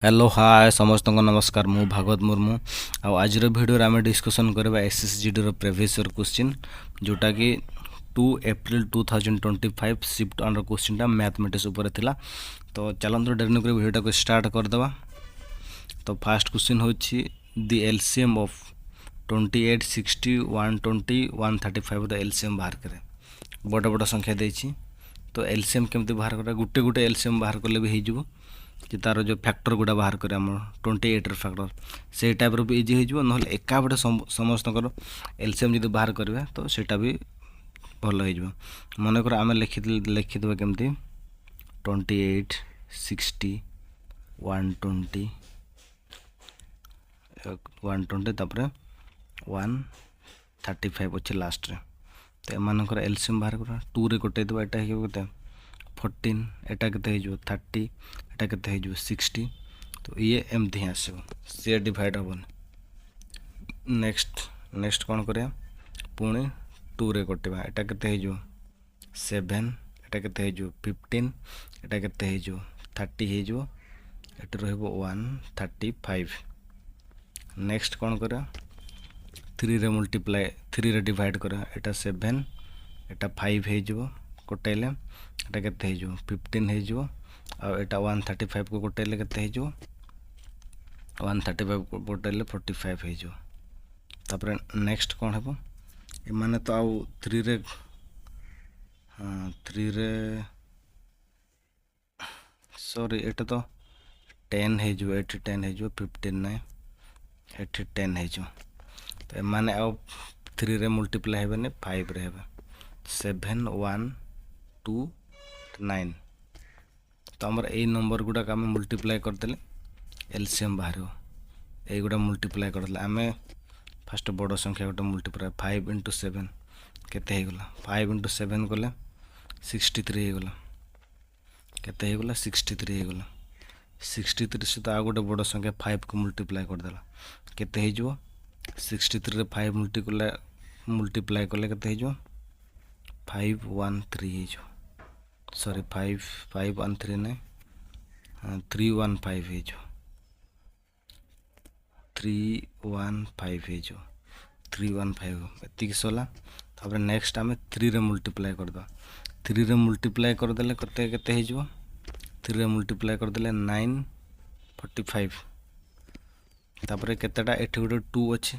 Hello hi समस्त को नमस्कार मु भागवत मुर्मू आज वीडियो आम डिस्कसन करवा एसएसजीडी रो प्रीवियस ईयर क्वेश्चन जोटा कि 2 एप्रिल 2025 शिफ्ट ऑन क्वेश्चन टा मैथमेटिक्स ऊपर थिला। तो चलंतु डेरी कर वीडियो को स्टार्ट करदवा। तो फास्ट क्वेश्चन होछि the LCM of 28 60 120 135 the LCM बाहर करे। बड़ बड़ संख्या देछि तो एलसीएम केमती बाहर करे गुटे गुटे एलसीएम बाहर करले भी हो कि तार जो फैक्टर गुड़ा बाहर करे आम 28 फैक्टर से टाइप भी इजी हो ना एका बड़े समस्त एलसीएम जब बाहर करेंगे तो सेटा भी भल हो मनकर आम लिखिदेव केमती 28 60 120 तापर 135 अच्छे लास्ट रे। तो एमानकर एलसीएम बाहर कर 2 रे कटेदेव एटा 14 एटा के 30 एटा के 60। तो ये एमती ही आसो सी डिवाइड हेन। नेक्स्ट कौन करें पुणी 2 रे कटेबा एटा के 7 एटा के 15 एटा के 30 हो एट रहिबो 135। नेक्स्ट कौन करें 3 रे मल्टीप्लाई 3 रे डिवाइड करें एटा 7 एटा 5 हो कटेले एटा केते हो 15 हो एटा 135 को कटेले केते हो 135 को कटेले 45 हो। तापर नेक्स्ट कौन हेबो ए माने तो आउ 3 रे 3 रे सॉरी एटा तो 10 हो एठी 10 हो 15 नहीं एठी 10 हो। तो ए माने आउ 3 रे मल्टीप्लाई हेबे 5 रे हेबे 7 1 2 9। तो आमर यही नंबर गुड़ाक आम मल्टीप्लाई करदे एलसीएम बाहर युड़ा मल्टीप्लाई करदे आम फास्ट बड़ संख्या गोटे मल्टीप्लाई 5 इंटू 7 केते होगला 5 इंटू 7 कले 63 होगला केते होगला 63 होगला 63 सहित आ गोटे बड़ संख्या 5 को मल्टीप्लाई करदेला केते हो 63 रे 5 मल्टीप्लाई कले केते हो 513 हो सॉरी 513 नहीं 315 हो 315 हो 315 एति सरला। तापर नेक्स्ट आम 3 रे मल्टीप्लाई करदे 3 रे मल्टीप्लाई करदेले कते केते हो 3 रे मल्टीप्लाई करदेले 945। तापर केतेटा एठी गोटे 2 अछि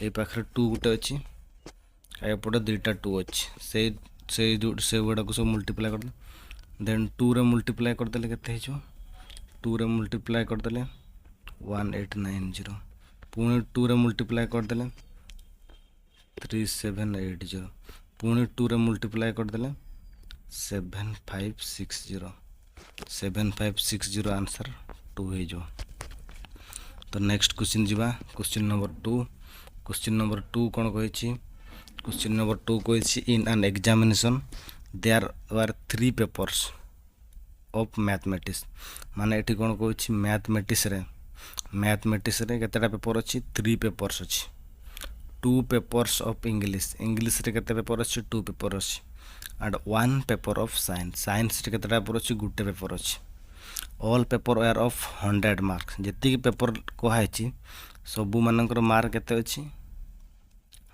ए पाखरे 2 गोटे अछि एपटे 2टा 2 अछि से गुड़ा को सब मल्टीप्लाई कर देन 2 रे मल्टीप्लाई करदे केते हो 2 रे मल्टीप्लाई करदे 1890 पुणी 2 रे मल्टीप्लाई करदे 3780 पुणी 2 रे मल्टीप्लाई करदे 7560 आंसर 2 हो। तो नेक्स्ट क्वेश्चन जीवा क्वेश्चन नंबर 2। क्वेश्चन नंबर 2 कौन कही क्वेश्चन नंबर 2 कही in an examination there were 3 papers of mathematics माने एठी कौन कही मैथमेटिक्स रे केतेटा पेपर अच्छी 3 पेपर्स अच्छी 2 पेपर्स ऑफ इंग्लिश रे केते पेपर अच्छी 2 पेपर अच्छी एंड 1 पेपर ऑफ साइंस रे केतेटा पेपर अच्छी गुटे पेपर अच्छी all paper are of 100 marks जेति पेपर कहाई सबू मानकर मार्क केते अच्छी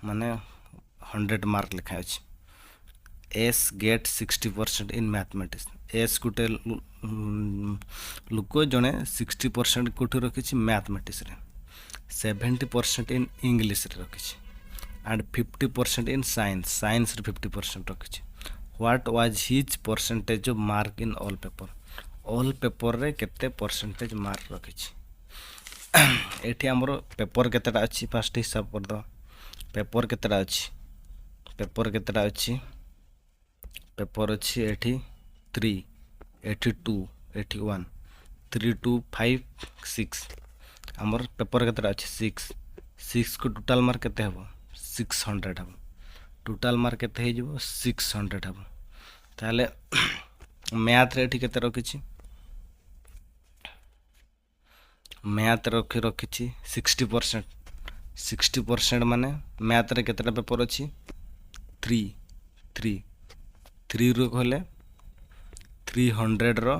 माने 100 मार्क लिखा अछि S get 60% in mathematics S गुटे लुक जड़े 60% कोठी रखी मैथमेटिक्स रे 70% इन इंग्लिश रे रखी एंड 50% इन साइंस रे 50% रखी what was his percentage of mark in all paper रे केते परसेंटेज मार्क रखी एठी हमरो पेपर केतेटा अछि फास्ट हिसाब कर दो पेपर केतेटा अछि पेपर अच्छी एठी 3 एठी 2 एठी 1 3 2 5 6 आमर पेपर केतेटा अच्छी 6 को टोटल मार्क केते हबो 600 हबो टोटल मार्क केते हे जबो 600 हबो। ताले मैथ रे एठी केते रखिछि मैथ रखिछि 60% माने मैथ रे केतेटा पेपर अच्छी 3 रो कहले 300 रो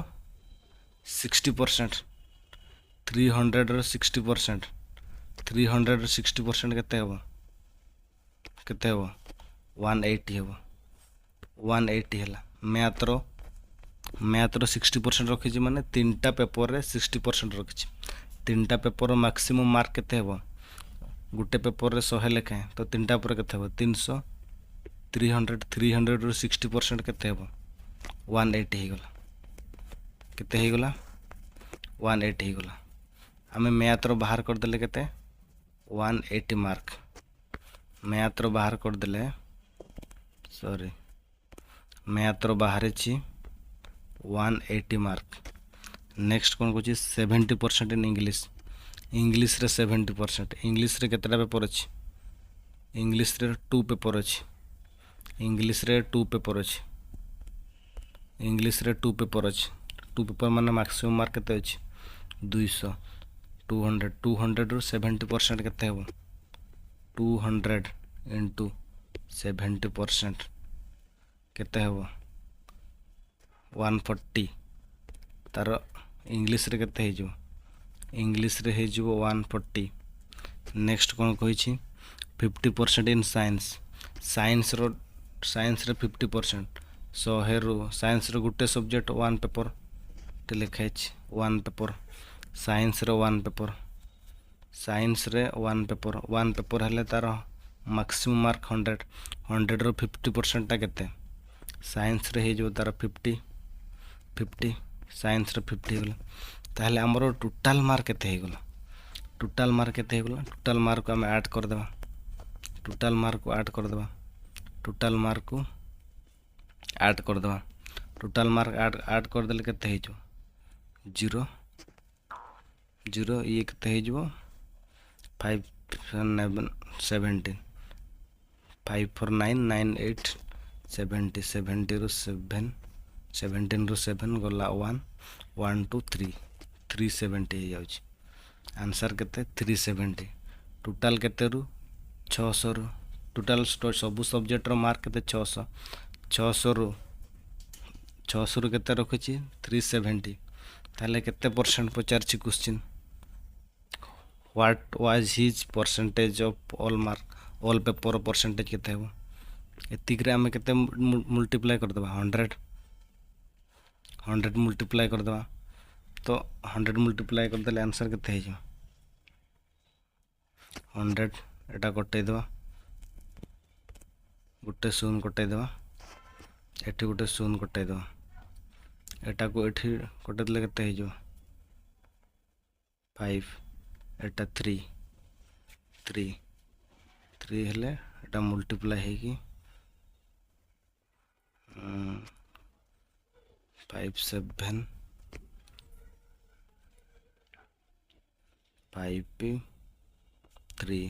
60% 300 60%, 300 60% केते हेबो 180 हेबो 180 ହେଲା। ମ୍ୟାଥର 60% ରଖିଛି ମାନେ ତିନିଟା ପେପରରେ 60% ରଖିଛି। ତିନିଟା ପେପରର ମାକ୍ସିମମ୍ ମାର୍କ କେତେ ହେବ? ଗୋଟେ ପେପରରେ 100 ଲେଖାଏଁ, ତ ତିନିଟା ପରେ କେତେ ହେବ? 300 300 300ରୁ 60% କେତେ ହେବ? 180 ହେଇଗଲା। କେତେ ହେଇଗଲା? 180 ହେଇଗଲା। ଆମେ ମ୍ୟାଥର ବାହାର କରିଦେଲେ କେତେ? 180 ମାର୍କ। ମ୍ୟାଥର ବାହାର କରିଦେଲେ ମ୍ୟାଥର ବାହାରିଛି 180 ମାର୍କ। ନେକ୍ସଟ କ'ଣ କହୁଛି? 70% ଇନ୍ ଇଂଲିଶରେ 70%। ଇଂଲିଶରେ କେତେଟା ପେପର ଅଛି? ଇଂଲିଶରେ 2 ପେପର ଅଛି। ଇଂଲିଶରେ 2 ପେପର ଅଛି। 2 ପେପର ମାନେ ମାକ୍ସିମମ୍ ମାର୍କ କେତେ ଅଛି? 200। 200ରୁ 70% କେତେ ହେବ? 200 ଇଣ୍ଟୁ 70% କେତେ ହେବ? 140। ତାର ଇଂଲିଶରେ କେତେ ହେଇଯିବ? ଇଂଲିଶରେ ହେଇଯିବ 140। ନେକ୍ସଟ କ'ଣ କହିଛି? 50% ଇନ୍ ସାଇନ୍ସରେ 50%। 100ରୁ ସାଇନ୍ସର ଗୋଟେ ସବଜେକ୍ଟ 1 ପେପର ଟେ ଲେଖା ହେଇଛି। 1 ପେପର ସାଇନ୍ସର 1 ପେପର। 1 ପେପର ହେଲେ ତାର ମାକ୍ସିମମ୍ ମାର୍କ 100। 100ରୁ 50%ଟା କେତେ? ସାଇନ୍ସରେ ହେଇଯିବ ତାର 50। ସାଇନ୍ସର 50 ହେଇଗଲା। ତାହେଲେ ଆମର ଟୋଟାଲ୍ ମାର୍କ କେତେ ହେଇଗଲା? ଟୋଟାଲ୍ ମାର୍କକୁ ଆମେ ଆଡ଼୍ କରିଦେବା। ଟୋଟାଲ୍ ମାର୍କକୁ ଆଡ଼୍ କରିଦେଲେ କେତେ ହେଇଯିବ? 0 ଇଏ କେତେ ହେଇଯିବ? 5 9 17 5 4 9 9 8 70 70ରୁ 7 17ରୁ 7 ଗଲା 1 1 2 3 370 ହେଇଯାଉଛି। ଆନ୍ସର୍ କେତେ? 370। ଟୋଟାଲ୍ କେତେରୁ? 600ରୁ। ଟୋଟାଲ୍ ସବୁ ସବଜେକ୍ଟର ମାର୍କ କେତେ? 600। 600ରୁ କେତେ ରଖିଛି? 370। ତାହେଲେ କେତେ ପରସେଣ୍ଟ ପଚାରିଛି question? What was his percentage of all paper percentage କେତେ ହେବ? ଏତିକିରେ ଆମେ କେତେ ମଲ୍ଟିପ୍ଲାଏ କରିଦେବା? 100 ମଲ୍ଟିପ୍ଲାଏ କରିଦେବା। ତ 100 ମଲ୍ଟିପ୍ଲାଏ କରିଦେଲେ ଆନ୍ସର୍ କେତେ ହେଇଯିବ? 100 ଏଟା କଟେଇଦେବା, ଗୋଟେ ଶୂନ କଟେଇଦେବା, ଏଠି ଗୋଟେ ଶୂନ କଟେଇଦେବା, ଏଟାକୁ ଏଠି କଟେଇଦେଲେ କେତେ ହେଇଯିବ? 5। ଏଟା 3 ହେଲେ ଏଟା ମଲ୍ଟିପ୍ଲାଏ ହେଇକି 5 7 5 3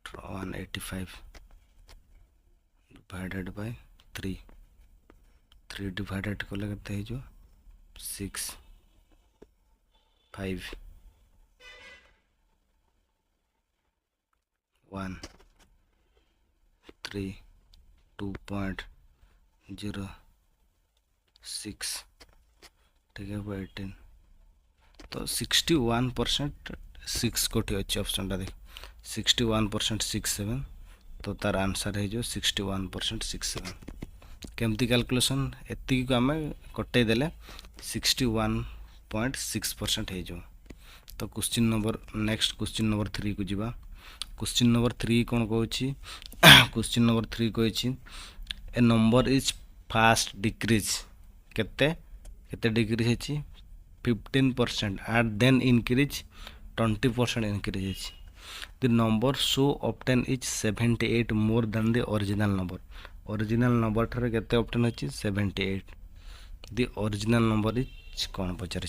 185 divided by 3 divided कले केते हे जो 6 5 1 3 2.06 ठीक है 18। तो 61% 6 कोटी अच्छे ऑप्शन टा देख 61% 67। तो तार आंसर है जो 61% 67। केमती कैलकुलेशन एति को आम कटे देले 61.6% हो। तो question number next question number 3 को जीवा। क्वेश्चन नंबर 3 कौन कहूँ? क्वेश्चन नंबर 3 कही a number is first decrease केते डिक्रीज है 15% एंड देन इंक्रीज 20% इंक्रीज है। The number so obtained is 78 more than the original number. Original number ठारे केते ऑप्टेन अछि 78। द ओरिजिनल नंबर इज कौन पचार?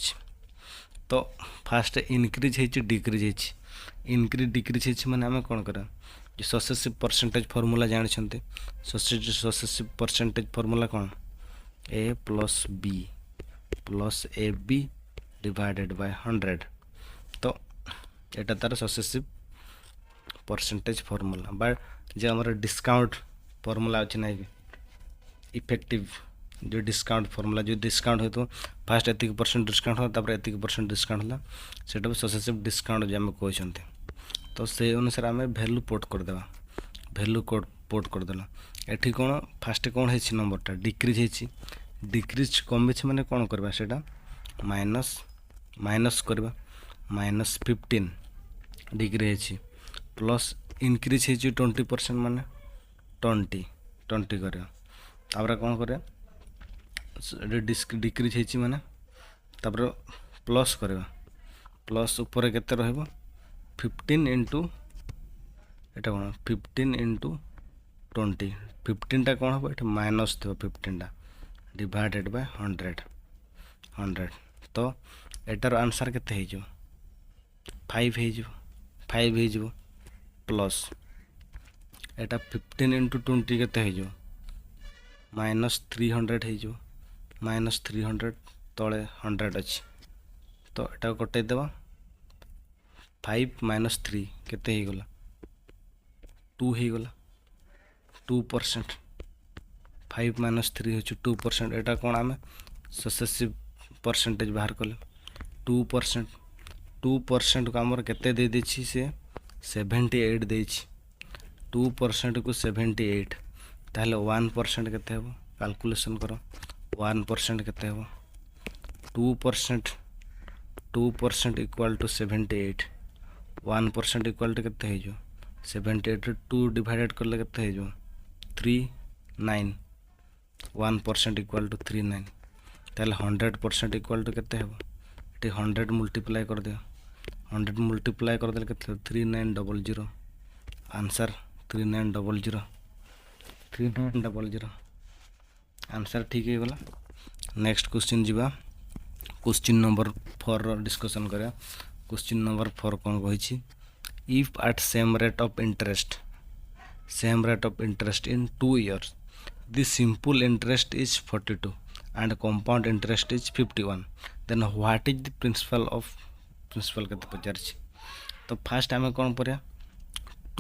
तो फास्ट इनक्रीज है डिक्रीज है। इनक्रीज डिक्रीज है माने आम कौन करा? जो सक्सेसिव परसेंटेज फॉर्मूला जानते सक्सेसिव परसेंटेज फॉर्मूला कौन? a plus B plus A B divided by 100। तो यहाँ तार सक्सेसिव परसेंटेज फॉर्मूला बट जो हमारे डिस्काउंट फॉर्मूला अच्छे ना कि इफेक्टिव जो डिस्काउंट फॉर्मूला जो डिस्काउंट हो तो फास्ट एतिक परसेंट डिस्काउंट होला तापर एतिक परसेंट डिस्काउंट होला सेटा भी सक्सेसिव डिस्काउंट जे आमे कहछन्ते तो से अनुसार आमे वैल्यू पोर्ट कर देबा वैल्यू कोड पोर्ट कर देला एठी कोन फास्ट कोन हेछि नंबरटा डिक्रीज हेछि डिक्रीज कम छै माने कोन करबा सेटा माइनस माइनस करबा माइनस 15 डिग्री हेछि प्लस इंक्रीज हेछि 20% माने 20 करबा तापर कोन करे डिक्रीज हेछि माने तापर प्लस करबा प्लस ऊपर केते रहबो 15 इंटू एटा कोन 15 इंटू 20 15 टा कोन हो एटा माइनस थो 15 टा डिवाइडेड बाय 100 तो एटार आंसर केते हे जो 5 हे जो प्लस एटा 15 इंटू 20 केते हे जो माइनस 300 हे जो माइनस 300 तले 100 अछि तो एटा कटे देबा 5 माइनस 3 केते हे गला 2 हे गला 2% 5 माइनस 3 होची 2% एटा कोन आमे सक्सेसिव परसेंटेज बाहर कले 2% को हमर केते दे देछि से 78 देछि 2% को 78 ताहले 1% केते हेबो कैलकुलेशन करो 1% केते हेबो 2% इक्वल टू 78 1% इक्वल टू केते हे जो 78 2 डिवाइडेड करले केते हे जो 39 1% इक्वल टू 39 ताहले 100% इक्वल टू केते हेबो एटी 100 मल्टीप्लाई कर दियो 100 मल्टीप्लाई कर देले केते 3900 आंसर 3900 आंसर ठीक है गला नेक्स्ट क्वेश्चन जीवा क्वेश्चन नंबर 4 रो डिस्कशन करा क्वेश्चन नंबर 4 कोन कहिछि if at same rate of interest in 2 years the simple interest is 42 and compound interest is 51 then what is the principal केते पचारछि तो फर्स्ट हमें कोन परे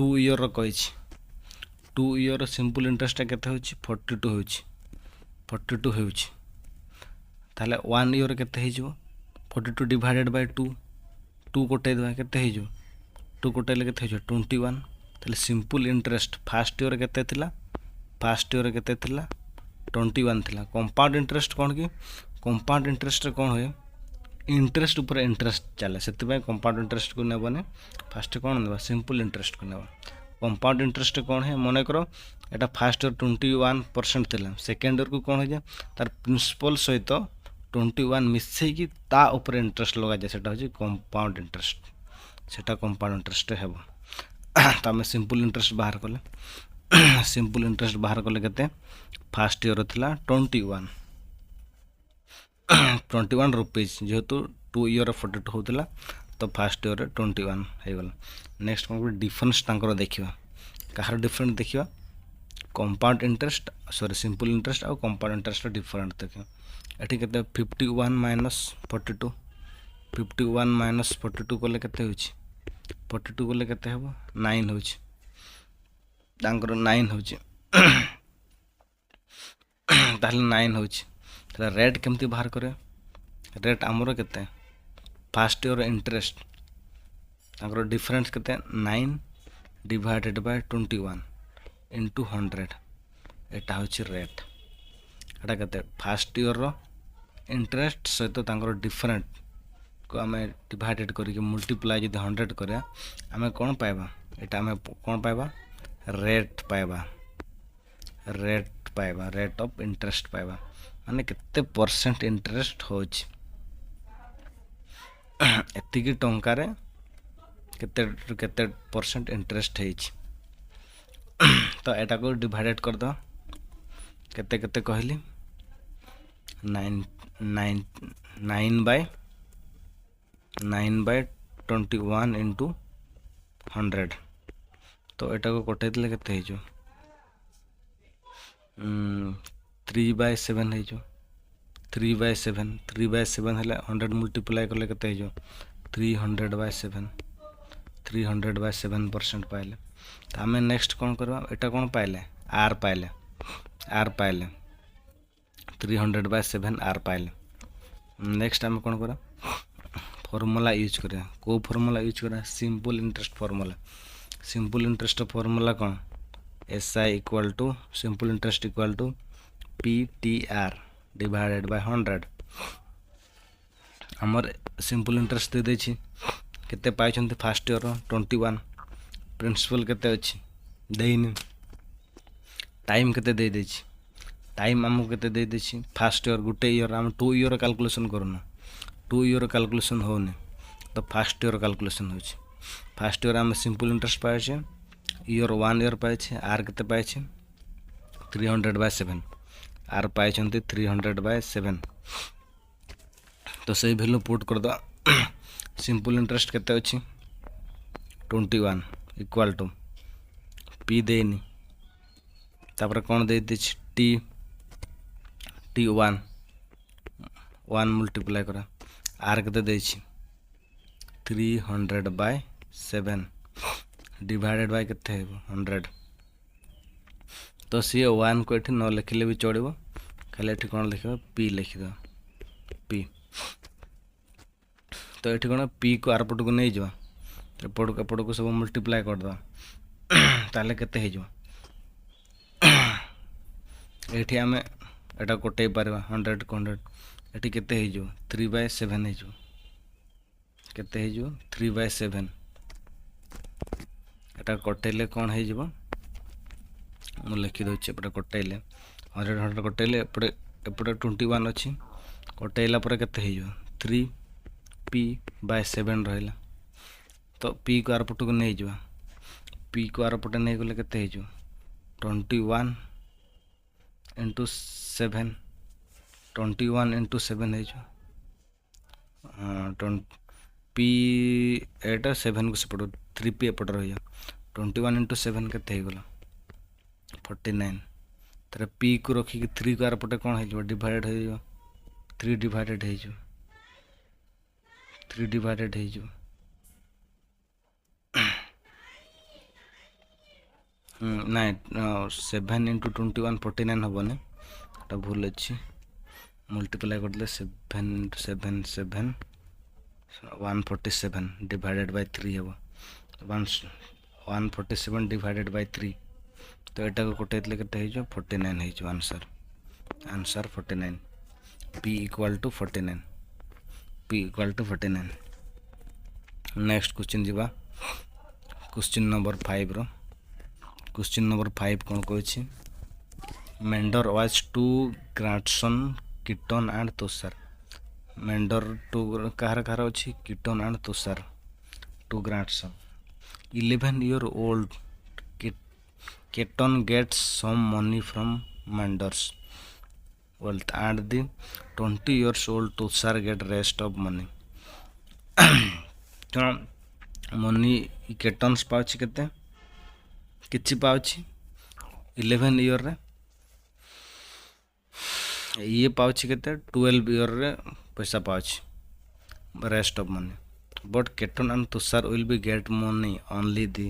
2 ईयर रो कहिछि 2 ईयर रो simple interest केते होछि 42 होछि ताले 1 ईयर केते हे जो 42 डिवाइडेड बाय 2 कोटे देबा केते हे जो 2 कोटेले केते हे जो 21 ताले सिंपल इंटरेस्ट फर्स्ट ईयर केते थिला 21 थिला कंपाउंड इंटरेस्ट कोन की कंपाउंड इंटरेस्ट कोन होय इंटरेस्ट ऊपर इंटरेस्ट चले सेति बाय कंपाउंड इंटरेस्ट को नेबने फर्स्ट कोन नेबा सिंपल इंटरेस्ट को नेबा कंपाउंड इंटरेस्ट कोन है मने करो एटा फर्स्ट ईयर 21% थिला सेकंड ईयर को कोन हो जाय तार प्रिंसिपल सहित 21 मिसै की ता ऊपर इंटरेस्ट लगा जाय सेटा हो कंपाउंड इंटरेस्ट सेटा कंपाउंड इंटरेस्ट हेबो त हम सिंपल इंटरेस्ट बाहर कले सिंपल इंटरेस्ट बाहर कले केते फर्स्ट ईयर थिला 21 रुपीज जेहेतु 2 ईयर 42 होतला तो फर्स्ट ईयर 21 हे गला नेक्स्ट कोन डिफरेंस तांकर देखिबा कहार डिफरेंट देखिबा compound interest sorry simple interest और कंपाउंड इंटरेस्ट डिफरेंट देखिबा एठी केते 51 माइनस 42 कोले केते होछि 42 कोले केते हेबो 9 होछि तांकर 9 होछि ताले 9 होछि त रेट केमती बाहर करे रेट हमरो केते फर्स्ट ईयर इंटरेस्ट तांकर डिफरेंस केते 9 डिवाइडेड बाय 21 इनटू 100 एटा होछि रेट एटा केते फर्स्ट ईयर रो इंटरेस्ट सहित तांकर डिफरेंट को हमें डिवाइडेड करके मल्टीप्लाई जदि 100 करे हमें कोन पाइबा एटा हमें कोन पाइबा रेट ऑफ इंटरेस्ट पाइबा माने केते परसेंट इंटरेस्ट होछि एति की टंका रे केते परसेंट इंटरेस्ट हेछि तो एटा को डिवाइडेड कर दो केते केते कहली 9 बाय 21 इंटू 100 तो एटा को कटे दिले केते हेजो 3 बाय 7 हेजो 3 बाय 7 हेले 100 मल्टीप्लाई करले केते हेजो 300 बाय 7% पाइले तो हमें नेक्स्ट कौन करवा एटा कौन पाइले आर पाइले 300 बाय 7 आर पाइले नेक्स्ट आम कौन करा फॉर्मूला यूज करा को फॉर्मूला यूज करा simple interest formula simple interest formula कौन SI equal to simple interest equal to PTR divided by 100 हमर सिंपल इंटरेस्ट दे देछि केते पाइछन्ते फर्स्ट ईयर 21 प्रिंसिपल केते अछि देइनि टाइम केते दे देछि टाइम आमको केते दे देछि फर्स्ट ईयर गुटे ईयर हम 2 ईयर कैलकुलेशन करना 2 ईयर कैलकुलेशन होने तो फर्स्ट ईयर कैलकुलेशन होछि फर्स्ट ईयर हम सिंपल इंटरेस्ट पाइछे ईयर 1 ईयर पाइछे आर केते पाइछे 300/7 आर पाइछन्ते 300/7 तो सही वैल्यू पुट कर दो सिंपल इंटरेस्ट केते अछि 21 इक्वल टू पी देनी तापर कौन दे दिछि T1 1 मल्टीप्लाई करा आर केते देछि 300/7 डिवाइडेड बाय केते हेबो 100 तो सी 1 को एठी न लिखले भी चढ़िबो खाली एठी कोन लिखबो p लिखि दो p तो एठी कोन p को आर पट को नै जवा एपट को सब मल्टीप्लाई कर दो ताले केते हे जवा एठी हमें एटा कोटे पारबा 100 को 100 एठी केते हे जो 3/7 हे जो केते हे जो 3/7 एटा कोटेले कोन हे जबो मु लिखि दो एपटे कोटेले 100 कोटेले एपटे 21 अछि कोटेला पर केते हे जो 3p/7 रहला तो p को आर पट को नै जवा p को आर पटे नै गले केते हे जो 21 into 7 21 into 7 है जो p एटा 7 को सपोर्ट 3p एपट रही 21 into 7 केते हे गला 49 तर p को रखी कि 3 को आर पटे कोन हे जो डिवाइडेड हे जो 3 डिवाइडेड हे जो 3 डिवाइडेड हे जो नाइन 7 into 21 49 हबने एटा भूल अछि मल्टीप्लाई कर दे 7 into 7 7 147 डिवाइडेड बाय 3 हबो 147 डिवाइडेड बाय 3 तो एटा को कोटेतले केते हे जो 49 हे जो answer 49 p equal to 49 p equal to 49 next question जीवा क्वेश्चन नंबर 5 रो क्वेश्चन नंबर 5 कौन कहछि मेंडर was two grandson Ketan and Tushar मेंडर टू कहार कहार अछि Ketan and Tushar two grandson 11 year old Keaton gets some money from Mender's wealth and the 20 years old Tushar get rest of money तो मनी केटन्स पाउछि केते किछि पाउछि 11 ईयर रे ये पाउछि केते 12 ईयर रे पैसा पाउछि rest of money but Ketan and Tushar will be get money only the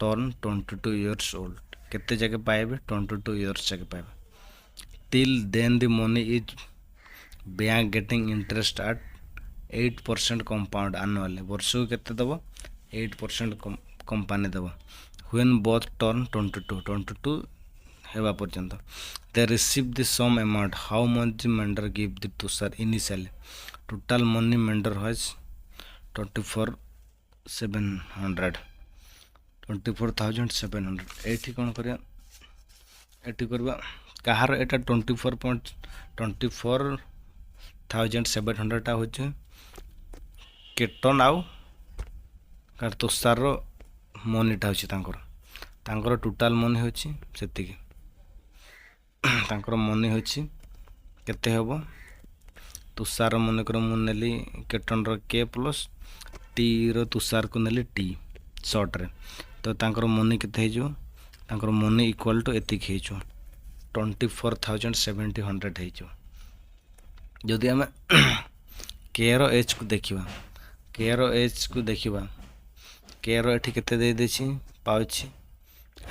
turn 22 years old केते जगह पाएबे 22 years जगह पाएबे till then the money is bank getting interest at 8% compound annually वर्ष केते दबो 8% कंपनी दबो when both turn 22 हेबा पर्यंत they receive the same amount how much Mender give the Tushar initially total money Mender has 24,700 एठी कोन करिया एठी करबा कहार एटा 24,700 टा होचे केटन आउ कार तुषार रो मनीटा होची तांकर टोटल मनी होची सेतिकी तांकर मनी होची केते हेबो तुषार मन कर मु नेली केटन रो के प्लस टी रो तुषार को नेली टी शॉर्ट रे तो तांकर मनी केते हे जो तांकर मनी इक्वल टू एतिक हे जो 24,700 हे जो जदि हम के रो एच को देखिबा के रो एच को देखिबा के रो एठी केते दे देछि पाउछि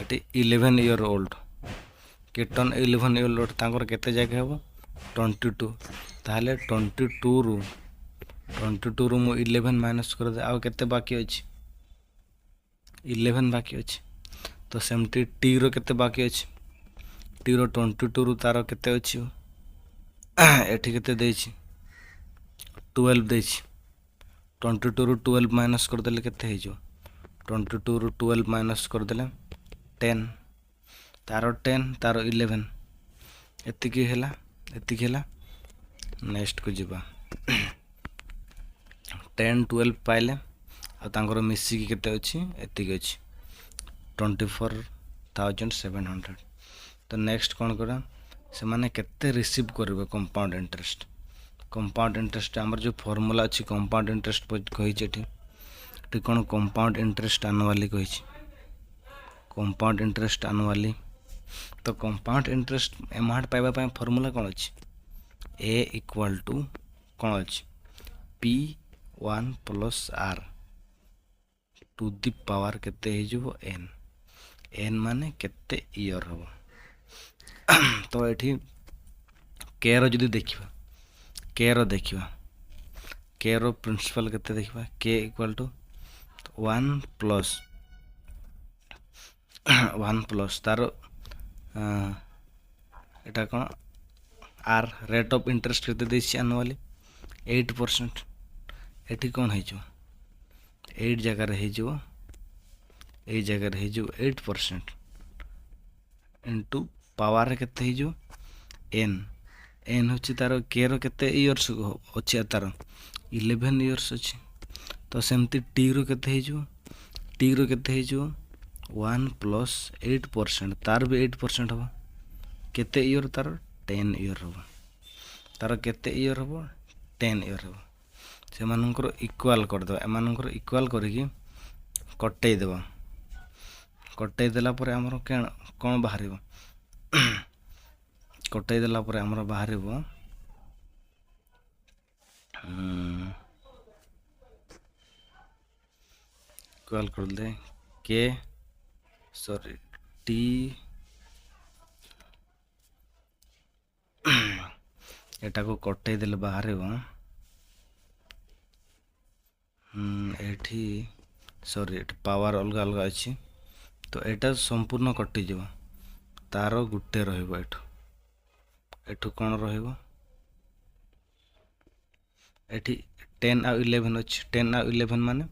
एठी 11 year old ketone 11 year old तांकर केते जगह हेबो 22 ताहले 22 रु मु 11 माइनस कर दे आउ केते बाकी अछि 11 बाकी अछि तो सेमती टी रो केते बाकी अछि टी रो 22 रु तार केते अछि एठी केते देछि 12 देछि 22 रु 12 माइनस कर देले केते हे जो 22 रु 12 माइनस कर देले 10 तारो 10 तारो 11 एतिकी ହେଲା नेक्स्ट को जीवा 10 12 पाइले आ तांकर मिसिकी केते अछि एतिकी अछि 24,700 तो नेक्स्ट कोन करा से माने केते रिसीव करबे कंपाउंड इंटरेस्ट हमर जो फार्मूला अछि कंपाउंड इंटरेस्ट कहि छेठी टी कोन कंपाउंड इंटरेस्ट एनुअली कहि छी कंपाउंड इंटरेस्ट एनुअली तो कंपाउंड इंटरेस्ट अमाउंट पाइबा पय फार्मूला कोन अछि a इक्वल टू कोन अछि p1 plus r to the power केते हे जो n माने केते ईयर हो तो एठी के रो जदी देखिबा के रो प्रिंसिपल केते देखिबा k equal to 1 plus taro Etah cone are rate of interest केते देछि एनुअली 8% एठी कोन हे जो 8 जगह रहे जो 8% इनटू पावर केते हे जो n होछि तारो के रो केते इयर्स अछि तारो 11 इयर्स अछि तो सेमती टी रो केते हे जो 1 प्लस 8% तार भी 8% हो केते ईयर तार 10 ईयर हो तार केते ईयर हो 10 ईयर हो से मानकर इक्वल कर दो एमानकर इक्वल करिकि कटै देला परे हमर कोन बाहरिबो कटै देला परे हमर बाहरिबो इक्वल कर दे के सॉरी टी एटा को कटै देले बाहरिबो एठी सॉरी पावर अलगा अलगा अछि तो एटा संपूर्ण कटि जबो तारो गुटे रहइबो एठू कोन रहइबो एठी 10 आ 11 अछि 10 आ 11 माने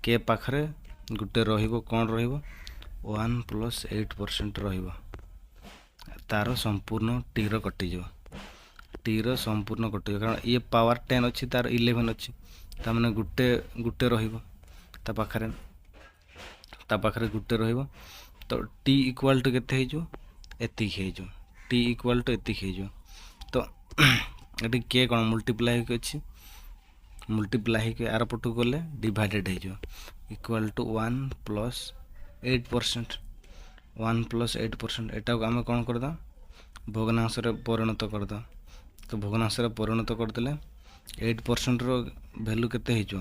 के पाखरे गुटे रहइबो कोन रहइबो 1 प्लस 8% रहइबो तारो संपूर्ण टी रो कटि जबो कारण ये पावर 10 अछि तार 11 अछि ता माने गुटे रहइबो ता पाखरे गुटे रहइबो तो टी इक्वल टू केते हे जो एतिक हे जो टी इक्वल टू एतिक हे जो तो एटी के कोन मल्टीप्लाई के अछि मल्टीप्लाई के आर पटु गले डिवाइडेड हे जो इक्वल टू 1 प्लस 8% एटा को हमें कोन करदा भग्नांश रे परिणत करदा तो भग्नांश रे परिणत कर देले 8% रो वैल्यू केते हे जो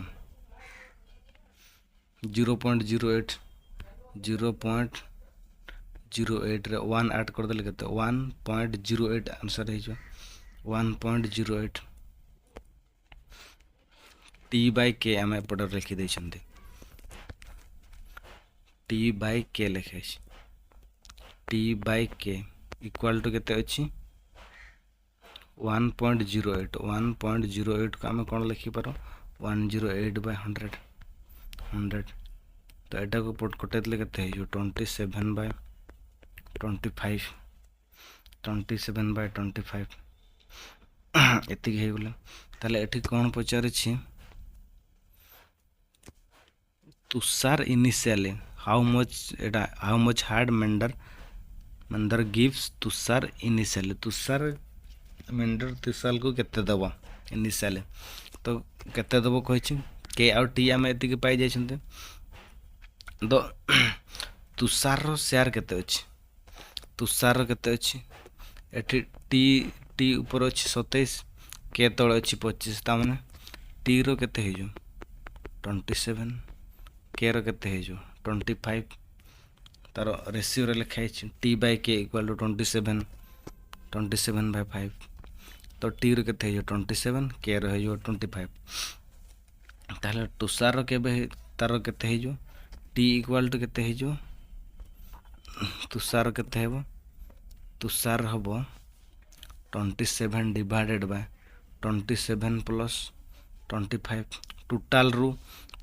0.08 रे 1 ऐड कर देले केते 1.08 आंसर हे जो 1.08 टी बाय के हमें एपटर लिखि दै छथि टी बाय के लिखे अछि टी बाय के इक्वल टू केते अछि 1.08 को हमें कोन लिखि पारो 108 बाय 100 तो एटा को पट कटे देले केते हे जो 27 बाय 25 एतिक हे गेले ताले एठी कोन पचारे छी Tushar initially how much had Mendhar gives Tushar initially Tushar को केते दबो इनिशियली तो केते दबो कहै छी के आ टी हम एतिक पाई जाय छथि तो तुषार रो शेयर केते अछि एठी टी ऊपर अछि 27 के तळे अछि 25 ता माने टी रो केते हे जो 27 के रो केते हे जो 25 तार रेशियो रे लिखा है टी बाय के इक्वल टू 27 बाय 5 तो टी रो केते हो 27 के रो हो 25 ताहले तुषार केबे तार केते हो टी इक्वल टू केते हो तुषार केते हो तुषार हम 27 डिवाइडेड बाय 27 प्लस 25 टोटाल रु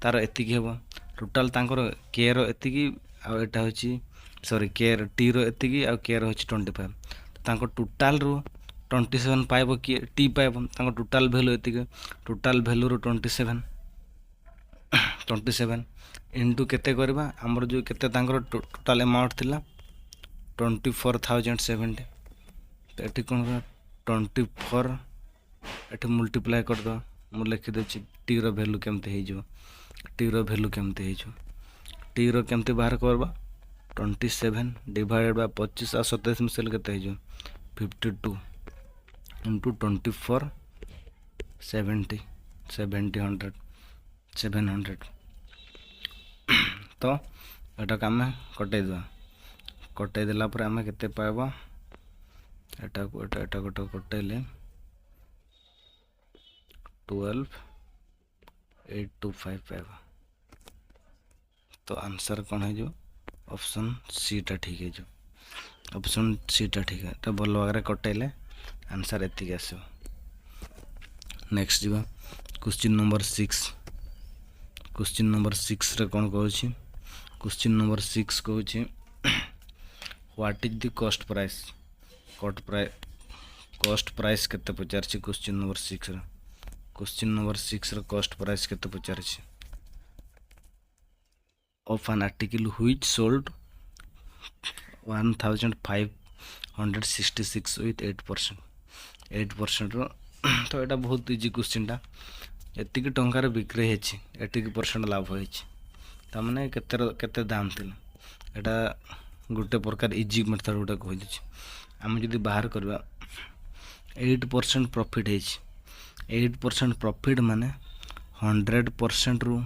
तार एतिकी हे टोटाल तांकर के रो एतिकी आ एटा होची सॉरी के टी रो एतिकी आ के रो होची 25 तांकर टोटाल रु 27 पाइबो कि टी पाइबो तांकर टोटाल वैल्यू एतिकी टोटाल वैल्यू रु 27 इनटू केते करबा हमर जो केते तांकर टोटाल अमाउंट थिला 24,070 तो एटी कोन 24 एटी मल्टीप्लाई कर दो मु लिखि देछि टी रो वैल्यू केमते हे जो टी रो वैल्यू केमते हे जो टी रो केमते बाहर करबा 27 डिवाइडेड बाय 25 आ 27 मिसल केते हे जो 52 इनटू 24 70 700 तो एटा काम कटै दो कटै देला पर आमे केते पाबा एटा गोटे कटैले 12,825 पाबा तो आंसर कौन है जो ऑप्शन सी टा ठीक है जो ऑप्शन सी टा ठीक है तो भल भाग कटैले आंसर एतिक आसो नेक्स्ट जीवा क्वेश्चन नंबर 6 क्वेश्चन नंबर 6 रे कौन कहूँ क्वेश्चन नंबर 6 कहूँ what is the cost price cost price केते पचारछि क्वेश्चन नंबर 6 रे क्वेश्चन नंबर 6 रे कॉस्ट प्राइस केते पचारछि of an article which sold 1566 with 8% रो तो एटा बहुत इजी क्वेश्चन टा एतिक टंकार बिक्री हेछि 80% लाभ होइछि ता माने केते दाम थिला एटा गोटे प्रकार इजी मेथड गोटे कहि दिछि आम जदि बाहर करबा 8% प्रॉफिट हेछि 8% प्रॉफिट माने 100% रु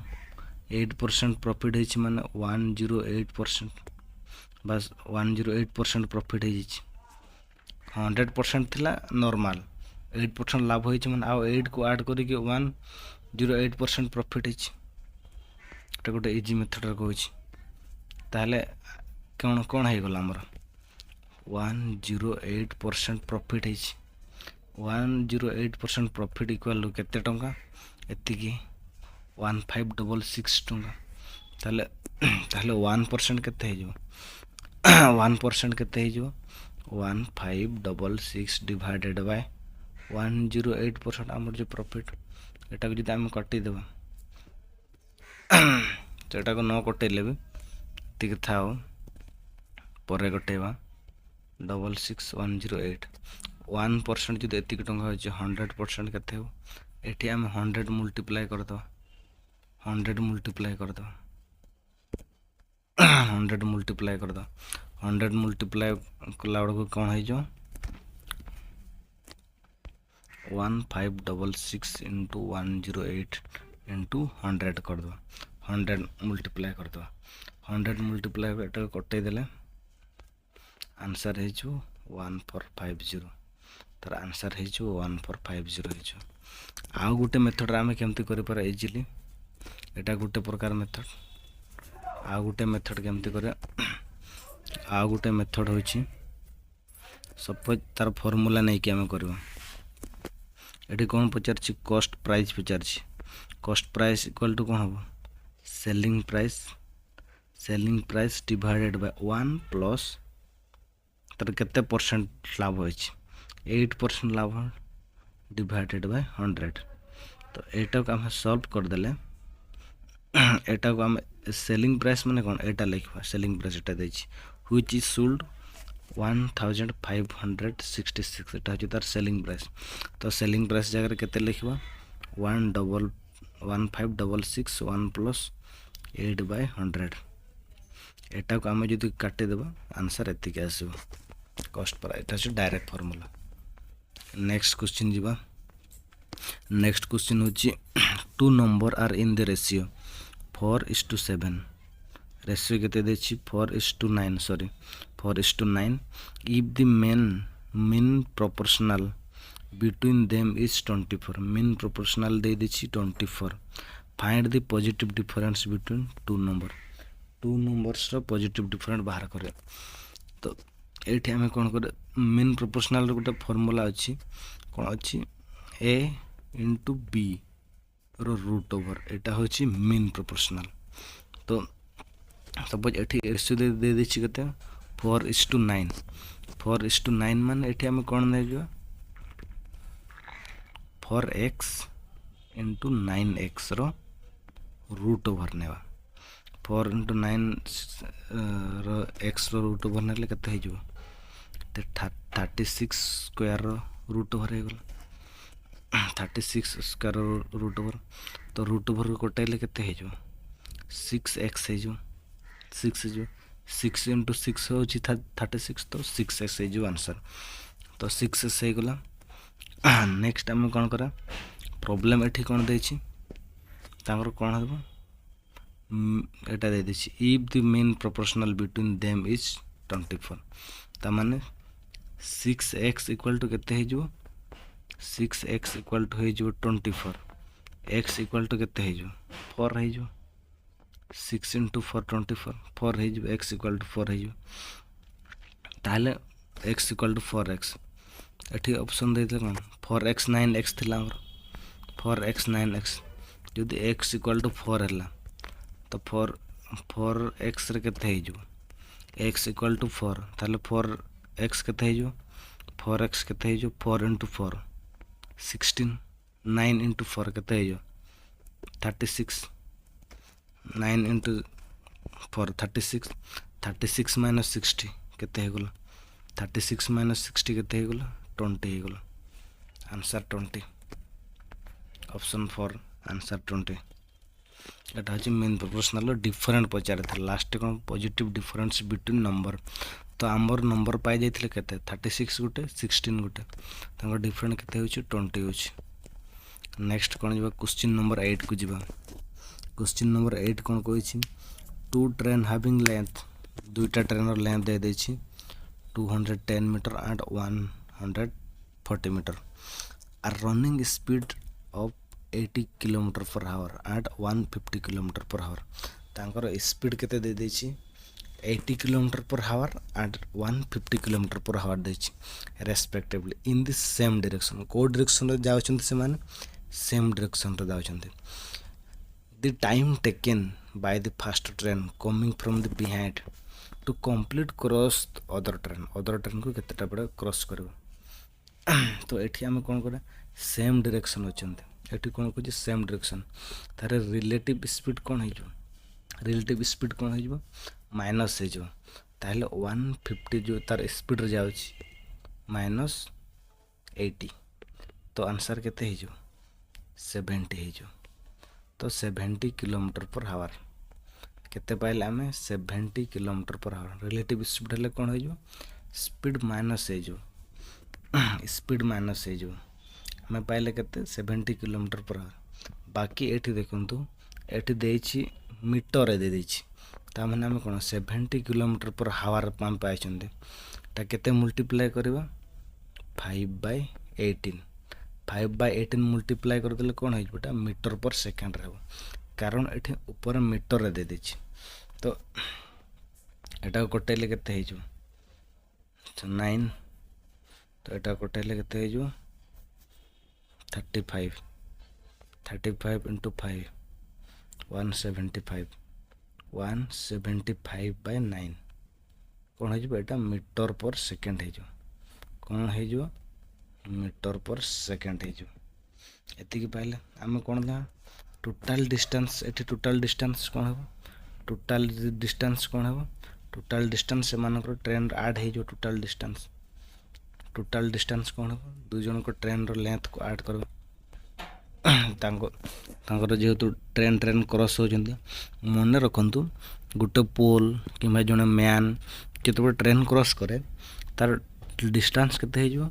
8% प्रॉफिट हेछि माने 108% बस 108% प्रॉफिट हेछि 100% थिला नॉर्मल 8% लाभ होइछि माने आ 8 को ऐड करि के 108% प्रॉफिट हेछि एटा गोटे इजी मेथड रे कहछि ताले कौन है गला हमर 108% प्रॉफिट है 108% प्रॉफिट इक्वल केते टंका एतिकी 1566 टंका ताले 1% केते है जो 1% केते है जो 1566 डिवाइडेड बाय 108% हमर जो प्रॉफिट एटा को जदि हम कटि देबा तो एटा को न कटेले भी ठीक थाओ पर कटेवा 66108 1% जो एतिक टंका हो 100% केते हो एठी हम 100 मल्टीप्लाई कर दो 100 मल्टीप्लाई कर दो 100 मल्टीप्लाई कर दो 100 मल्टीप्लाई कला को कौन है जो 1566 इंटू 108 इंटू 100 कर दो 100 मल्टीप्लाई कर दो 100 मल्टीप्लाई एटा कटे देले आंसर है जो 1450 तार आंसर है जो 1450 है जो आउ गोटे मेथड आमे केमती करि पारा इजीली एटा गोटे प्रकार मेथड आउ गोटे मेथड केमती करे आउ गोटे मेथड होछि सपोज तार फार्मूला नै कि आमे करबो एटी कोन पचारछि कॉस्ट प्राइस पचारछि कॉस्ट प्राइस इक्वल टू कोन हो selling price divided by 1 plus तर केते परसेंट लाभ होइछि 8% लाभ डिवाइडेड बाय 100 तो एटा को हम सॉल्व कर देले एटा को हम सेलिंग प्राइस माने कोन एटा लिखबा selling price Etah दैछि which is sold 1566 एटा हो तार सेलिंग प्राइस तो सेलिंग प्राइस जगह केते लिखबा 1566 1 प्लस 8 बाय 100 एटा को हम जदि काटि देबा आंसर एतिक आसीबो कॉस्ट पर एटा छ डायरेक्ट फार्मूला नेक्स्ट क्वेश्चन जीवा नेक्स्ट क्वेश्चन होची two number are in the ratio 4:7 ratio केते देछि 4:9 sorry 4:9 if the mean proportional between them is 24 mean proportional दे देछि 24 find the positive difference between two numbers रो पॉजिटिव डिफरेंस बाहर करे। तो एठी हमें कोन करे मीन प्रोपोर्शनल रो गोटे फार्मूला अछि कोन अछि a into b रो रूट ओवर एटा होछि मीन प्रोपोर्शनल। तो सपोज एठी रेशियो दे देछि कते 4:9 4:9 माने एठी हमें कोन नै जो 4x into 9x रो रूट ओवर नेवा 4 into 9 रो x रो रूट ओवर नेले कते हे जो 36 स्क्वायर रो रूट ओवर हे गेल 36 स्क्वायर रूट ओवर। तो रूट ओवर को कटाइले केते हे जो 6x हे जो 6 हे जो 6 into 6 हो 36 तो 6x हे जो आंसर। तो 6x हे गला। नेक्स्ट हम कोन करा प्रॉब्लम एठी कोन दै छी तांगर कोन हबो एटा दे दै छी if the main proportional between them is 24 ता माने 6x इक्वल टू केते हे जो 6x इक्वल टू है जो 24 x इक्वल टू केते है जो 4 है जो 6 into 4 24 4 है जो x इक्वल टू 4 है जो ताले x इक्वल टू 4x एठी ऑप्शन दे कोन 4x 9x थिला हमर 4x 9x जदि x इक्वल टू 4 हला तो 4x रे केते है जो x इक्वल टू 4 ताले 4x केते है जो 4x केते है जो 4 into 4 16 9 into 4 केते है जो 36 9 into 4 36 minus 60 केते है गला 36 minus 60 केते है गला 20 है गला आंसर 20 ऑप्शन 4 आंसर 20। एटा अछि मेन प्रोपोर्शनल डिफरेंट पचारे था लास्ट कोन पॉजिटिव डिफरेंस बिटवीन नंबर। तो आमर नंबर पाई जाइथिले केते 36 गुटे 16 गुटे तांको डिफरेंट केते होछि 20 होछि। नेक्स्ट कोन जिबा क्वेश्चन नंबर 8 को जिबा क्वेश्चन नंबर 8 कोन कहै टू ट्रेन हैविंग लेंथ दुईटा ट्रेनर लेंथ दे दै छी 210 metre and 140 metre are running speed of 80 kilometre per hour and 150 kilometre per hour तांकर स्पीड केते दे दै छी 80 kilometre per hour and 150 kilometre per hour दे छी respectively in the same direction को डायरेक्शन रे जाउ छथि से माने सेम डायरेक्शन रे जाउ छथि। The time taken by the first train coming from the behind to complete cross other train को केतेटा बडा क्रॉस करबो। तो एठी हम कोन करे सेम डायरेक्शन होचंती एठी कोन को सेम डायरेक्शन तारे रिलेटिव स्पीड कोन हे जो रिलेटिव स्पीड कोन हे जो माइनस हे जो ताले 150 जो तार स्पीड रे जाउ छी माइनस 80 तो आंसर केते हे जो 70 हे जो। तो 70 किलोमीटर पर आवर केते पाइले हमें 70 kilometre per our relative speed ले कोन हे जो स्पीड माइनस हे जो स्पीड माइनस है जो हमें पाइले केते 70 किलोमीटर पर आवर बाकी एठी देखंतु एठी देछि मीटर रे दे देछि ता माने हम कोन 70 किलोमीटर पर आवर पाम पाइ छन्ते ता केते मल्टीप्लाई करबा 5/18 5/18 मल्टीप्लाई कर देले कोन होई बटा मीटर पर सेकंड रहबो कारण एठी ऊपर मीटर रे दे देछि। तो एटा कोटेले केते हे जो 9 तो एटा कोटेले केते हे जो 35 into 5 175 175/9 कौन है एटा मीटर पर सेकंड है जो कौन है जो मीटर पर सेकंड है जो एति की पाइले हम कौन था टोटल डिस्टेंस एठी टोटल डिस्टेंस कौन है टोटल डिस्टेंस कौन है टोटल डिस्टेंस से मानकर ट्रेन ऐड है जो टोटल डिस्टेंस कौन है दु जन को ट्रेन रो लेंथ को ऐड करो तांकर जेहेतु ट्रेन क्रॉस हो मन रखु गोटे पोल कि जड़े मैन केते ट्रेन क्रॉस करे तार डिस्टेंस केते हो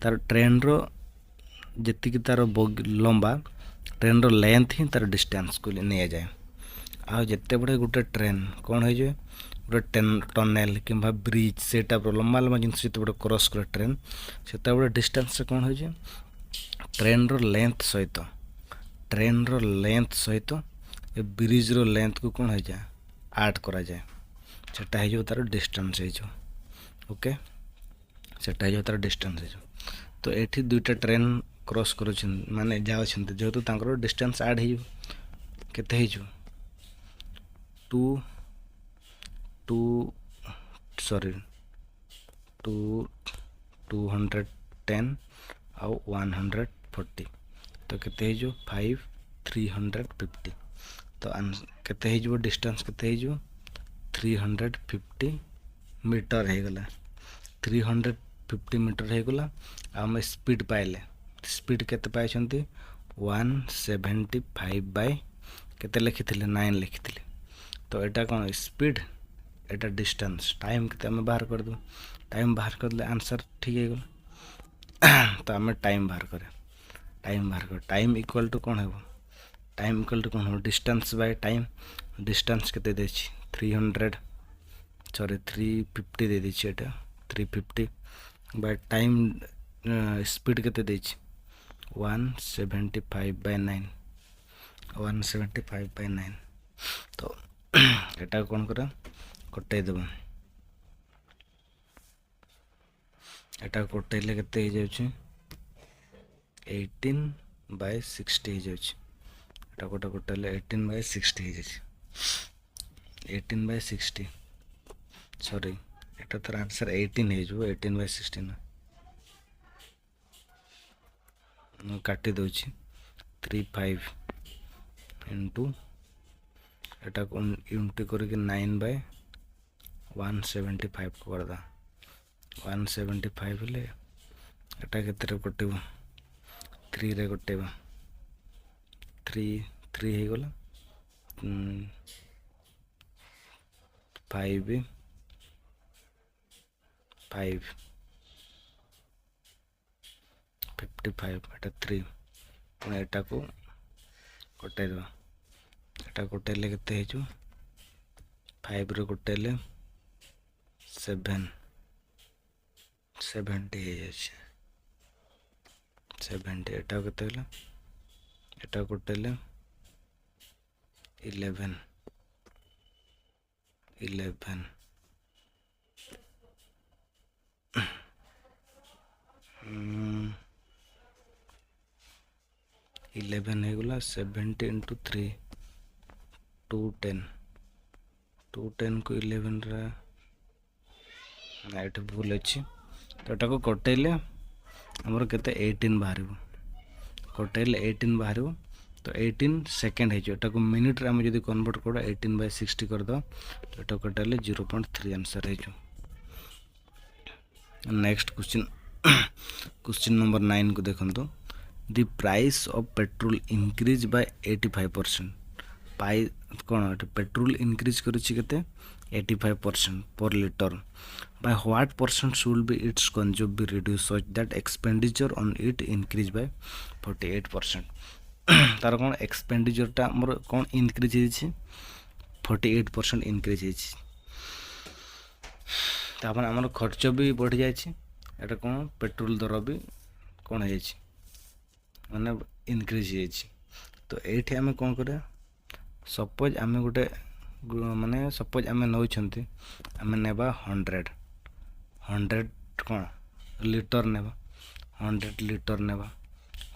तार ट्रेन रो जी तार लंबा ट्रेन रो लेंथ ही तार डिस्टेंस को नहीं जाए आ जिते बड़े गोटे ट्रेन कौन हो गोटे टनेल कि ब्रिज से टाइप लंबा लंबा जिन जिते बड़े क्रॉस करे ट्रेन से बड़े डिस्टेंस से कौन हो ट्रेन लेंथ सहित ए ब्रिज लेंथ को कौन हो जाए ऐड करा जाए सेटा हो तार डिस्टेंस हो ओके सेटा हो तार डिस्टेंस हो तो ये दुईटा ट्रेन क्रॉस कर माने जाओ जेहेतु तांकर डिस्टेंस ऐड हो केते हो टू 210 आउ 140 तो केते हो 5 350 तो केते हो डिस्टेंस केते हो 350 मीटर हो गला 350 मीटर हो गला आम स्पीड पाइले स्पीड केते पाई 175 बाय केते लिखी 9 लिखी तो एटा कौन स्पीड एटा डिस्टेंस टाइम केते आम बाहर कर दो टाइम बाहर करले आंसर ठीक है गला तो आम टाइम बाहर कर टाइम इक्वल टू कौन है टाइम इक्वल टू कौन हो डिस्टेंस बाय टाइम डिस्टेंस केते देछि 350 दे देछि एटा 350 बाय टाइम स्पीड केते देछि 175 बाय 9 175 बाय 9 तो एटा कौन करा कटाई देबो एटा कटाइले केते हो जाउछि 18 बाय 60 हो जाउछि एटा कोटा कटाइले 18 बाय 60 हो जाउछि 18 बाय 60 सॉरी एटा तर आंसर 18 हो जो 18 बाय 60 ना काटी दउछि 35 इनटू एटा कोन यूनिट करके 9 बाय 175 को करदा 175 ले एटा केते कटिबो 3 रे कटिबो 3 हे गला 5 55 एटा 3 पुणी एटा को कटाई देबा एटा कटाइले केते हेजु 5 रे कटाइले 70 हे जाछ 70 एटा केते होला एटा कटाइले 11 11 हो गला 70 इंटू 3 210 को 11 रा नाइट भूल अच्छी तो एटा को कटाइले हमर केते 18 बाहर कटाइले 18 बाहर तो 18 सेकेंड है एटा को मिनिट रे हम जदी कन्वर्ट करा 18 बाय 60 कर दो तो एटा कटाइले 0.3 आंसर है जो नेक्स्ट क्वेश्चन नंबर 9 को देखंतो the price of petrol increase by 85% पाई कौन पेट्रोल इंक्रीज करुच्ची केते 85% पर litre by what percent should be its consumption be reduced such that expenditure on it increase by 48% तार कौन एक्सपेंडिचर टा हमर कौन इंक्रीज होइछि 48% इंक्रीज होइछि तापर हमर खर्च भी बढ़ जाइछि एटा कौन पेट्रोल दर भी कौन होइछि माने इंक्रीज होइछि तो एठी हमें कौन करे सपोज आमे गोटे माने सपोज आमे नौ छंती आमे नेबा 100 कौन लिटर नेबा 100 लिटर नेबा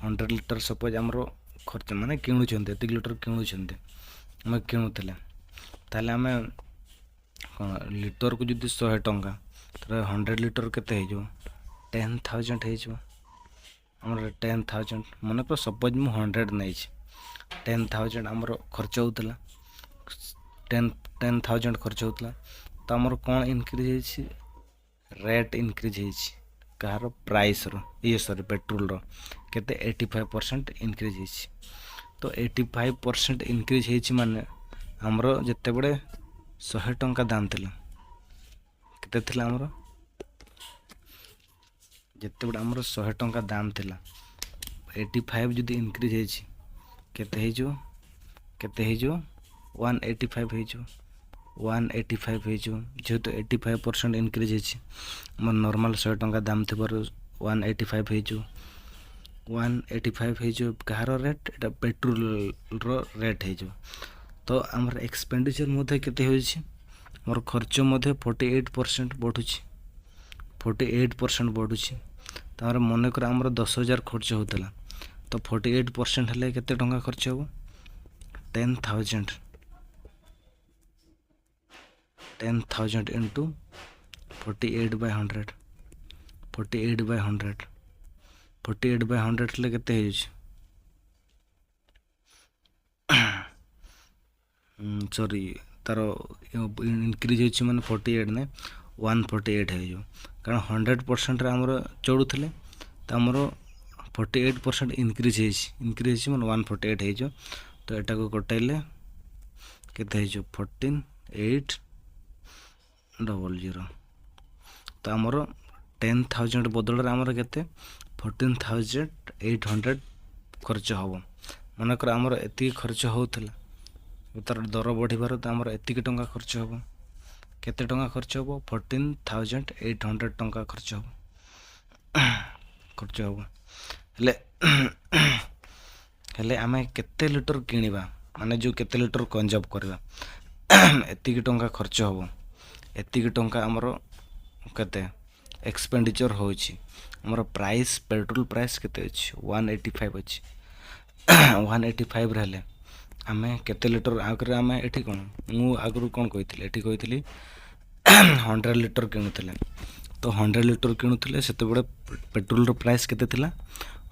100 लिटर सपोज हमरो खर्च माने किणु छंती एति लिटर किणु छंती हम किणुतले ताले आमे कौन लिटर को जदी 100 टंका तो 100 लिटर केते हे जो 10000 हे जो हमर 10000 माने को सपोज मु 100 नै छी 10000 हमरो खर्च होतला 10,000 खर्च होतला तो हमर कोन इंक्रीज हे छी रेट इंक्रीज हे छी कार प्राइस रो ये सॉरी पेट्रोल रो केते 85% इंक्रीज हे छी तो 85% इंक्रीज हे छी माने हमरो जत्ते बडे 100 टंका दाम थिला केते थिला हमरो जत्ते बडे हमरो 100 टंका दाम थिला 85 जदी इंक्रीज हे छी केते हे जो 185 हे जो 185 हे जो जेहेतु 85% इंक्रीज हे छी मोर नॉर्मल 100 टंका दाम थिबार 185 हे जो 185 कहार रेट एटा पेट्रोल रो रेट हो तो आमर एक्सपेंडिचर मध्य केते होछि मोर खर्च मध्य 48% बढ़ुछि 48% बढ़ुछि तार मन कर आमर 10,000 खर्च होतला तो 48% हेले केते टंका खर्च हो 10,000 into 48/100 48/100 48/100 हेले केते हो सॉरी तार इनक्रीज होछि माने 48 ने 148 हो कारण 100% आमर चढ़ुले तो आमर 48% इनक्रीज माने 148 हो तो एटा को कटाइले केते हो 14,800 तो आमर 10,000 बदल आमर केते 14,800 खर्च हम मनकर आमर एति खर्च होतला तार दर बढ़िबार तो आमर एतिक टंका खर्च हम केते टंका खर्च हम 14,800 टंका खर्च हम हेले आमे केते लिटर किनिबा माने जो केते लिटर कंजप करबा एतिक टंका खर्च हम एतिक टंका आमर केते एक्सपेंडिचर होछि हमर प्राइस पेट्रोल प्राइस केते अछि 185 अछि 185 रहले आमे केते लिटर आगरे आमे एठी कोन मु आगरु कोन कहितले एठी कहितली 100 लिटर किनुतले तो 100 लिटर किनुतले सेते बडे पेट्रोल रो प्राइस केते थिला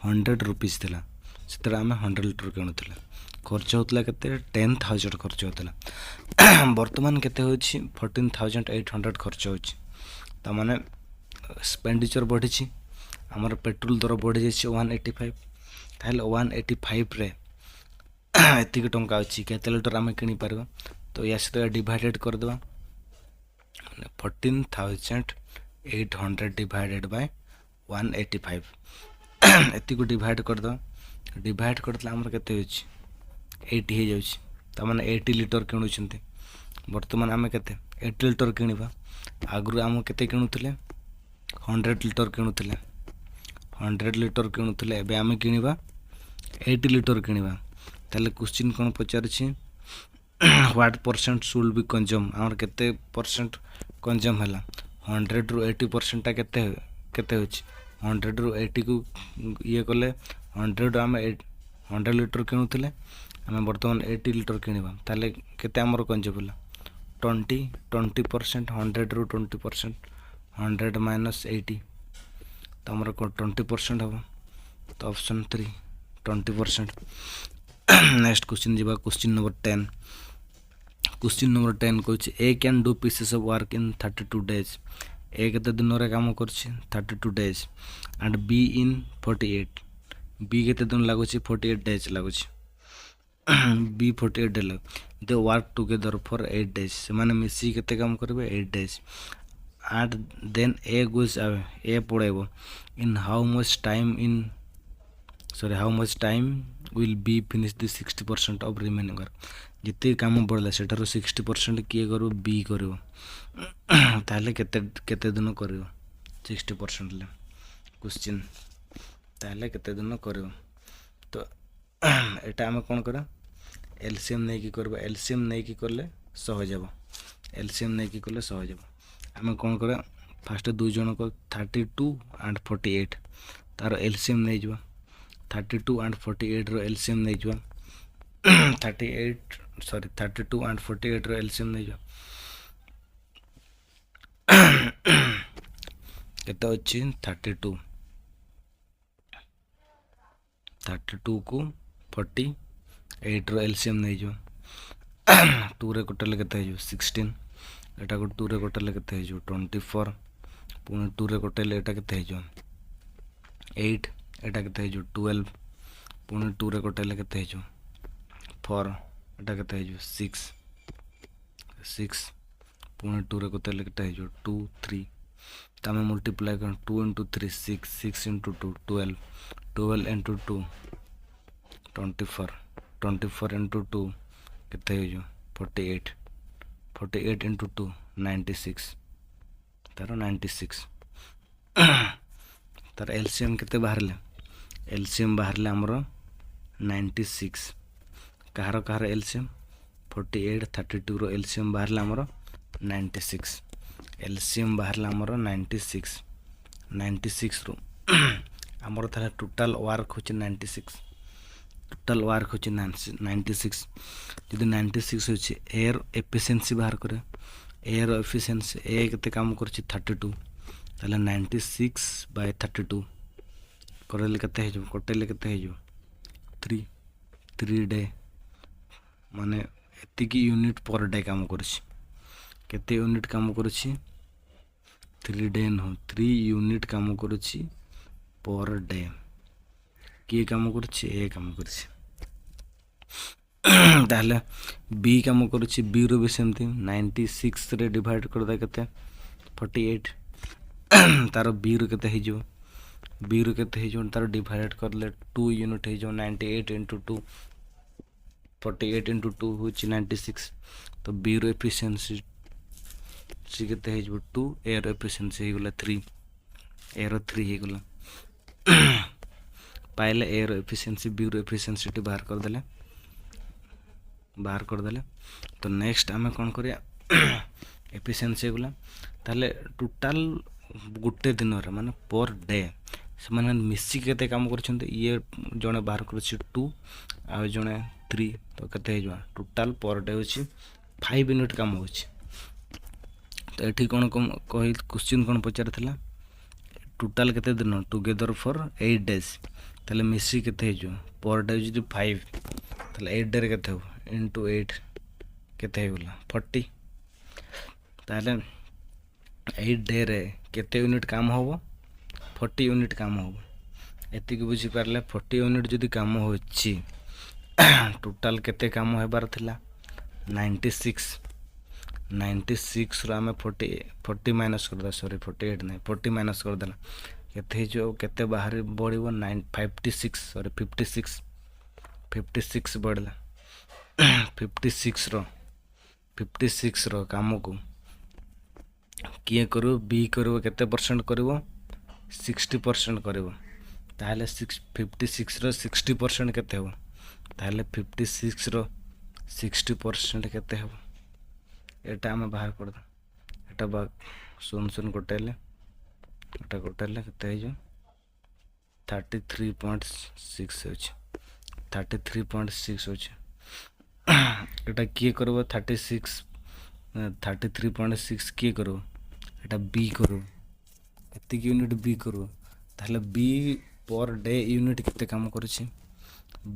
100 रुपीस थिला सेते आमे 100 लिटर किनुतले खर्च होतला केते 10,000 खर्च होतला वर्तमान केते होछि 14,800 खर्च होछि त माने एक्सपेंडिचर बढ़ी आमर पेट्रोल दर बढ़ी जाइए 185 ताहले 185 रे एतिक टंका अच्छी केते लिटर आम किपर तो या सहित डिवाइडेड करदे 14,800 डिवाइडेड बाय 185 एतिक डिवाइड करदे डिवाइड करदे आमर केते होछि 80 हो जाउछि त माने 80 लिटर किणुछंती वर्तमान आम केते 80 लिटर किनिबा आगु आम केते किणुतले 100 लिटर किणुतले 100 लिटर किणुतले एबे आम किनिबा 80 लिटर किनिबा ताले क्वेश्चन कोन पचारछि what percent should be consume आमर केते परसेंट कंज्यूम हला 100 रु 80% ता केते केते होछि 100 रु 80 को ये कले 100 आम 100 लिटर किणुतले आम वर्तमान 80 लिटर किनिबा ताले केते आमर कंज्यूम हला 20% 100 रु 20% 100 माइनस 80 तो आमर 20% हम तो ऑप्शन 3 20%। नेक्स्ट क्वेश्चन जीवा क्वेश्चन नंबर 10 क्वेश्चन नंबर 10 कहछि A can do pieces of work in 32 days A केते दिन रे काम करछि 32 days and B in 48 B केते दिन लागुछि 48 डेज लागुछि बी 48 डे लग दे वर्क टुगेदर फॉर 8 डेज से माने मिसी केते काम करबे 8 days and then a goes away a पड़ेबो in how much time will be finish the 60% of remaining work जिते काम पड़ला सेटारो 60% किए करो बी करिवो ताले केते दिन करिवो 60% ले क्वेश्चन ताले केते दिन करिवो तो एटा हम कोन करा एलसीएम नै की करबा एलसीएम नै की करले सहज हेबो एलसीएम नै की करले सहज हेबो आम कौन करा फास्ट दुई जन को 32 एंड 48 तार एलसीएम नहीं जा 32 एंड 48 रो एलसीएम नहीं जा 32 एंड 48 रो एलसीएम नहीं जा केते अछि 32 को 48 रो एलसीएम नहीं जा 2 रे टोटल केते हो 16 एटा को 2 रे कटले केते हे जो 24 पुनी 2 रे कटले एटा केते हे जो 8 एटा केते हे जो 12 पुनी 2 रे कटले केते हे जो 4 एटा केते हे जो 6 पुनी 2 रे कटले केते हे जो 2 3 तमे मल्टीप्लाई कर 2 into 3 6 into 2 12 into 2 24 into 2 केते हे जो 48 into 2 96 तार 96 तार एलसीएम केते बाहरले एलसीएम बाहर आमर 96 कହାର कହାର एलसीएम 48 32 रो एलसीएम बाहर आमर 96 एलसीएम बाहर आमर 96 रो आमर ताले टोटल वर्क होची 96 टोटल वर्क होची 96 जदि 96 होची एयर एफिशिएंसी बाहर करे एयर एफिशिएंसी ए केते काम करची 32 ताले 96/32 करले केते हे जो कटेले केते हे जो 3 डे माने एतिकी यूनिट पर डे काम करची केते यूनिट काम करची 3 डे न 3 यूनिट काम करची पर डे किए काम करची ए काम करची ताहले बी काम करची बी रो भी सेमती 96 रे डिवाइड कर दे केते 48 तार बी रो केते हे जो बी रो केते हे जो तार डिवाइड करले 2 यूनिट हे जो 98 * 2 48 * 2 होची 96 तो बी रो एफिशिएंसी सी केते हे जो 2 एयर एफिशिएंसी हे गला 3 एयर 3 हे गला पाइले एयर एफिशिएंसी बी रो एफिशिएंसी टी बाहर कर देले तो नेक्स्ट आमे कोन करिया एफिशिएंसी गला ताले टोटल गुटे दिन रे माने पर डे से माने मिसी केते काम करछन्ते ये जने बाहर करछि 2 आ जने 3 तो केते हे जो टोटल पर डे होछि 5 यूनिट काम होछि तो एठी कोन कहि क्वेश्चन कोन पचार थिला टोटल केते दिन टुगेदर फॉर 8 डेज ताले मिसी केते हे जो पर डे जदि 5 ताले 8 डे रे केते हो इनटू 8 केते हे गला 40 ताले 8 डे रे केते यूनिट काम होबो 40 यूनिट काम होबो एति के बुझी परले 40 यूनिट जदि काम होछि टोटल केते काम हेबार थिला 96 रो हमें 40 माइनस कर दे सॉरी 48 नहीं 40 माइनस कर देला केते जो केते बाहर बढ़िबो 56 सॉरी 56 बढ़ला 56 रो काम को किए करू बी करू केते परसेंट करू 60% करू ताहले 56 रो 60% केते हो ताहले 56 रो 60% केते हो एटा हम बाहर कर दो एटा बा सुन कोटेले एटा कोटेले केते हे जो 33.6 होछ 33.6 होछ एटा किए करबो 33.6 किए करो एटा बी करो एति यूनिट बी करो ताहले बी पर डे यूनिट केते काम करछि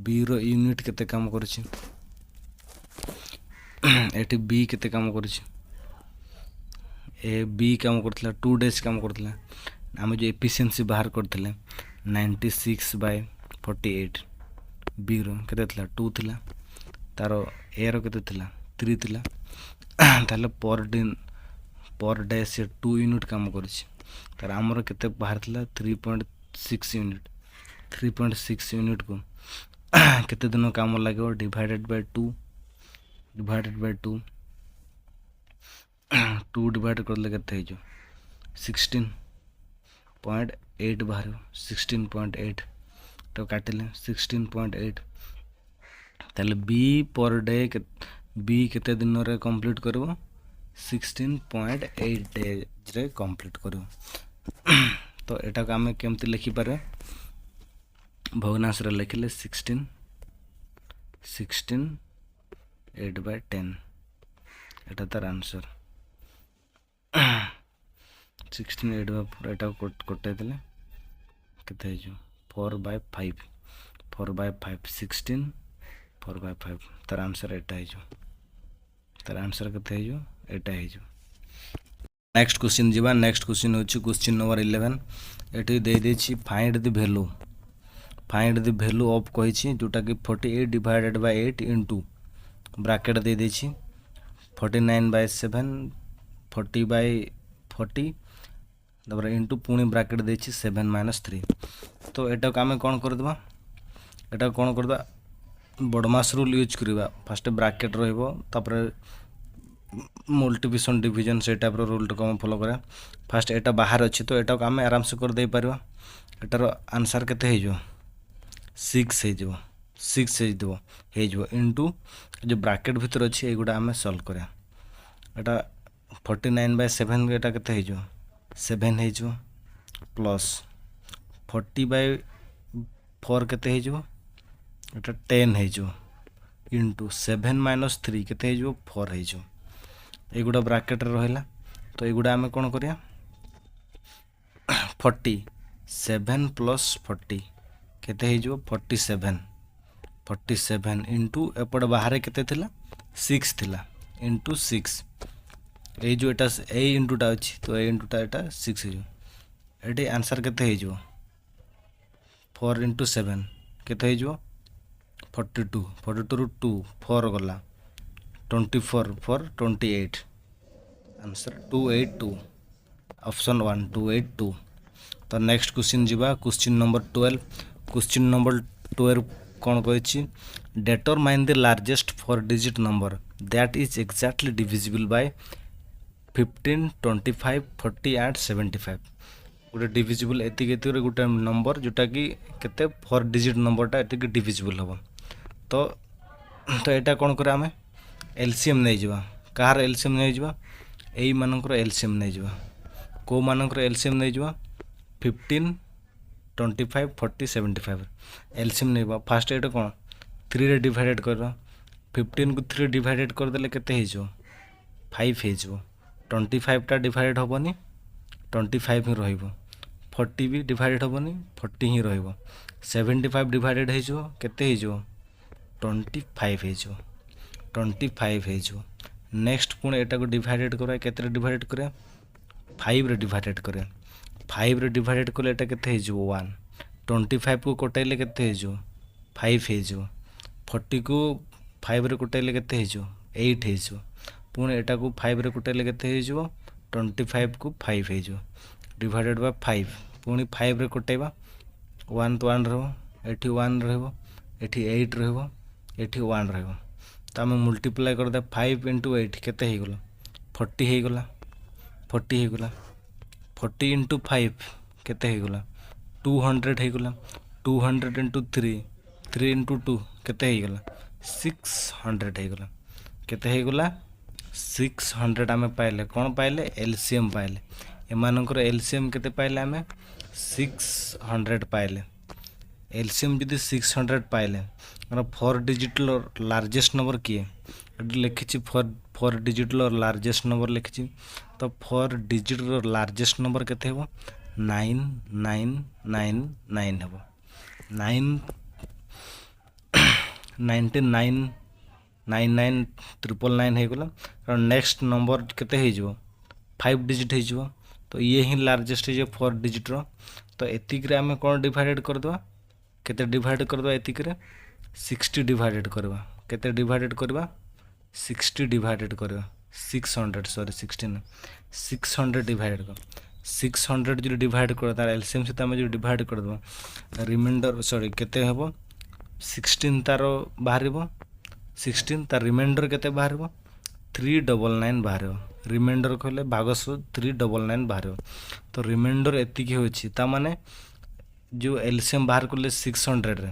बी रो यूनिट केते काम करछि एटी बी केते काम करछि ए बी काम करथला 2 डेज काम करथला हम जो एफिशिएंसी बाहर करथले 96/48 बी रो केते थला 2 थिला तारो ए रो केते थिला 3 थिला ताले पर डे से 2 यूनिट काम करछि तार हमर केते बाहर थिला 3.6 यूनिट 3.6 यूनिट को केते दिन काम लागो डिवाइडेड बाय 2 2 डिवाइड करले केते जो 16.8 बाहर 16.8 तो काटिले 16.8 ताले बी पर डे बी केते दिन रे कंप्लीट करबो 16.8 डेज रे कंप्लीट करबो तो एटा को हमें केमति लिखि पारे भग्नांश रे लिखले 16 8/10 एटा तार आंसर 16 8/4 एटा कोटे देले केते हे जो 4/5 16 4/5 तार आंसर एटा हे जो तार आंसर केते हे जो एटा हे जो नेक्स्ट क्वेश्चन जीवा नेक्स्ट क्वेश्चन होची क्वेश्चन नंबर 11 एटी दे देछि फाइंड द वैल्यू ऑफ कहिछि जोटा कि 48 डिवाइडेड बाय 8 इनटू ब्रैकेट दे देछि 49/7 40/40 तबर इनटू पुणी ब्रैकेट देछि 7 - 3 तो एटा को हमें कोन कर देबा एटा कोन कर दा बडमास रूल यूज करबा फर्स्ट ब्रैकेट रहइबो तपर मल्टीप्लिकेशन डिवीजन से टाइप रो रूल को हम फॉलो करा फर्स्ट एटा बाहर अछि तो एटा को हम आराम से कर दे परबा एटार आंसर केते हे जो सिक्स हो इंटू जो ब्राकेट भितर अच्छी एगुड़ा आम सल्व करा एटा 49/7 एटा केते हो 7 हो प्लस 40/4 केते हो एटा 10 हो इंटू 7 - 3 केते हो 4 हो एगुड़ा ब्राकेट रहा तो एगुड़ा आम कौन करिया 47 + 40 केते हो 47 इंटू एपट बाहर केते थिला 6 थिला इंटू 6 ए जो एटा ए इंटूटा अच्छी तो ए इंटूटा एटा 6 हो ये आंसर केते हो 4 × 7 केते हो 42 ରୁ 2 4 गला 24 4 28 आंसर 282 ऑप्शन 1 282। तो नेक्स्ट क्वेश्चन जीवा क्वेश्चन नंबर 12 कौन कही determine the largest 4 digit number that is exactly divisible by 15 25 40 and 75 गोटे डिविजिबल एति गोटे नंबर जोटा कि केते 4 डिजिट नंबरटा एति डिविजिबल हम तो यहाँ कौन कर आम एलसीएम नहीं जावा कहार एलसीएम नहीं जावा एई मानकर एलसीएम नहीं जावा को मानकर एलसीएम नहीं जावा 15 25 40 75 एलसीएम नहीं जावा फास्ट एटा कौन 3 रे डिवाइडेड कर 15 को 3 डिवाइडेड कर देले केते हो 5 हो 25 टा डिवाइडेड होबनी 25 ही रहिबो 40 भी डिवाइडेड होबनी 40 ही रहिबो 75 डिवाइडेड हो केते हो 25 हो नेक्स्ट पुणी एटा को डिवाइडेड करा केते डिवाइडेड करा 5 रे डिवाइडेड करा 5 रे डिवाइडेड कले एटा केते हो 1 25 को कटाइले केते हो 5 हो 40 को 5 रे कटाइले केते हो 8 हो पुणी एटा को 5 रे कटाइले केते हो 25 को 5 हो डिवाइडेड बाय 5 पुणी 5 रे कटाइबा 1 तो 1 रहबो एठी 1 रहबो एठी 8 रहबो एठी 1 रहबो तो आम मल्टीप्लाई कर दे 5 × 8 केते हो गला 40 हो गला 40 हो गला 40 × 5 केते हो गला 200 हो गला 200 × 3 3 × 2 केते हो गला 600 हो गला केते हो गला 600 आम पाइले कौन पाइले एलसीएम पाइले एमानकर एलसीएम केते पाइले आम 600 पाइले एलसीएम जदि 600 पाइले 4 डिजिट लार्जेस्ट नंबर किए लिखी 4 डिजिट लार्जेस्ट नंबर लिखी तो 4 डिजिट लार्जेस्ट नंबर केते हो 9999 हेबो 999999 हो गला और नेक्स्ट नंबर केते हो 5 डिजिट हो तो ये ही लार्जेस्ट हो 4 डिजिट तो एतिक रे आम कौन डिवाइडेड कर दवा केते डिवाइड करवा एतिक रे 60 डिवाइडेड करवा केते डिवाइडेड करवा 60 डिवाइडेड करवा 600 सॉरी 16 600 डिवाइडेड कर 600 जो डिवाइड कर तार एलसीएम से आम जो डिवाइड कर दवा रिमाइंडर सॉरी केते हेबो 16 तार बाहर 16 तार रिमाइंडर केते बाहर 399 बाहर रिमाइंडर कहले भागस 399 बाहर तो रिमाइंडर एतिक होछि ता माने जो एलसीएम बाहर कले 600 रे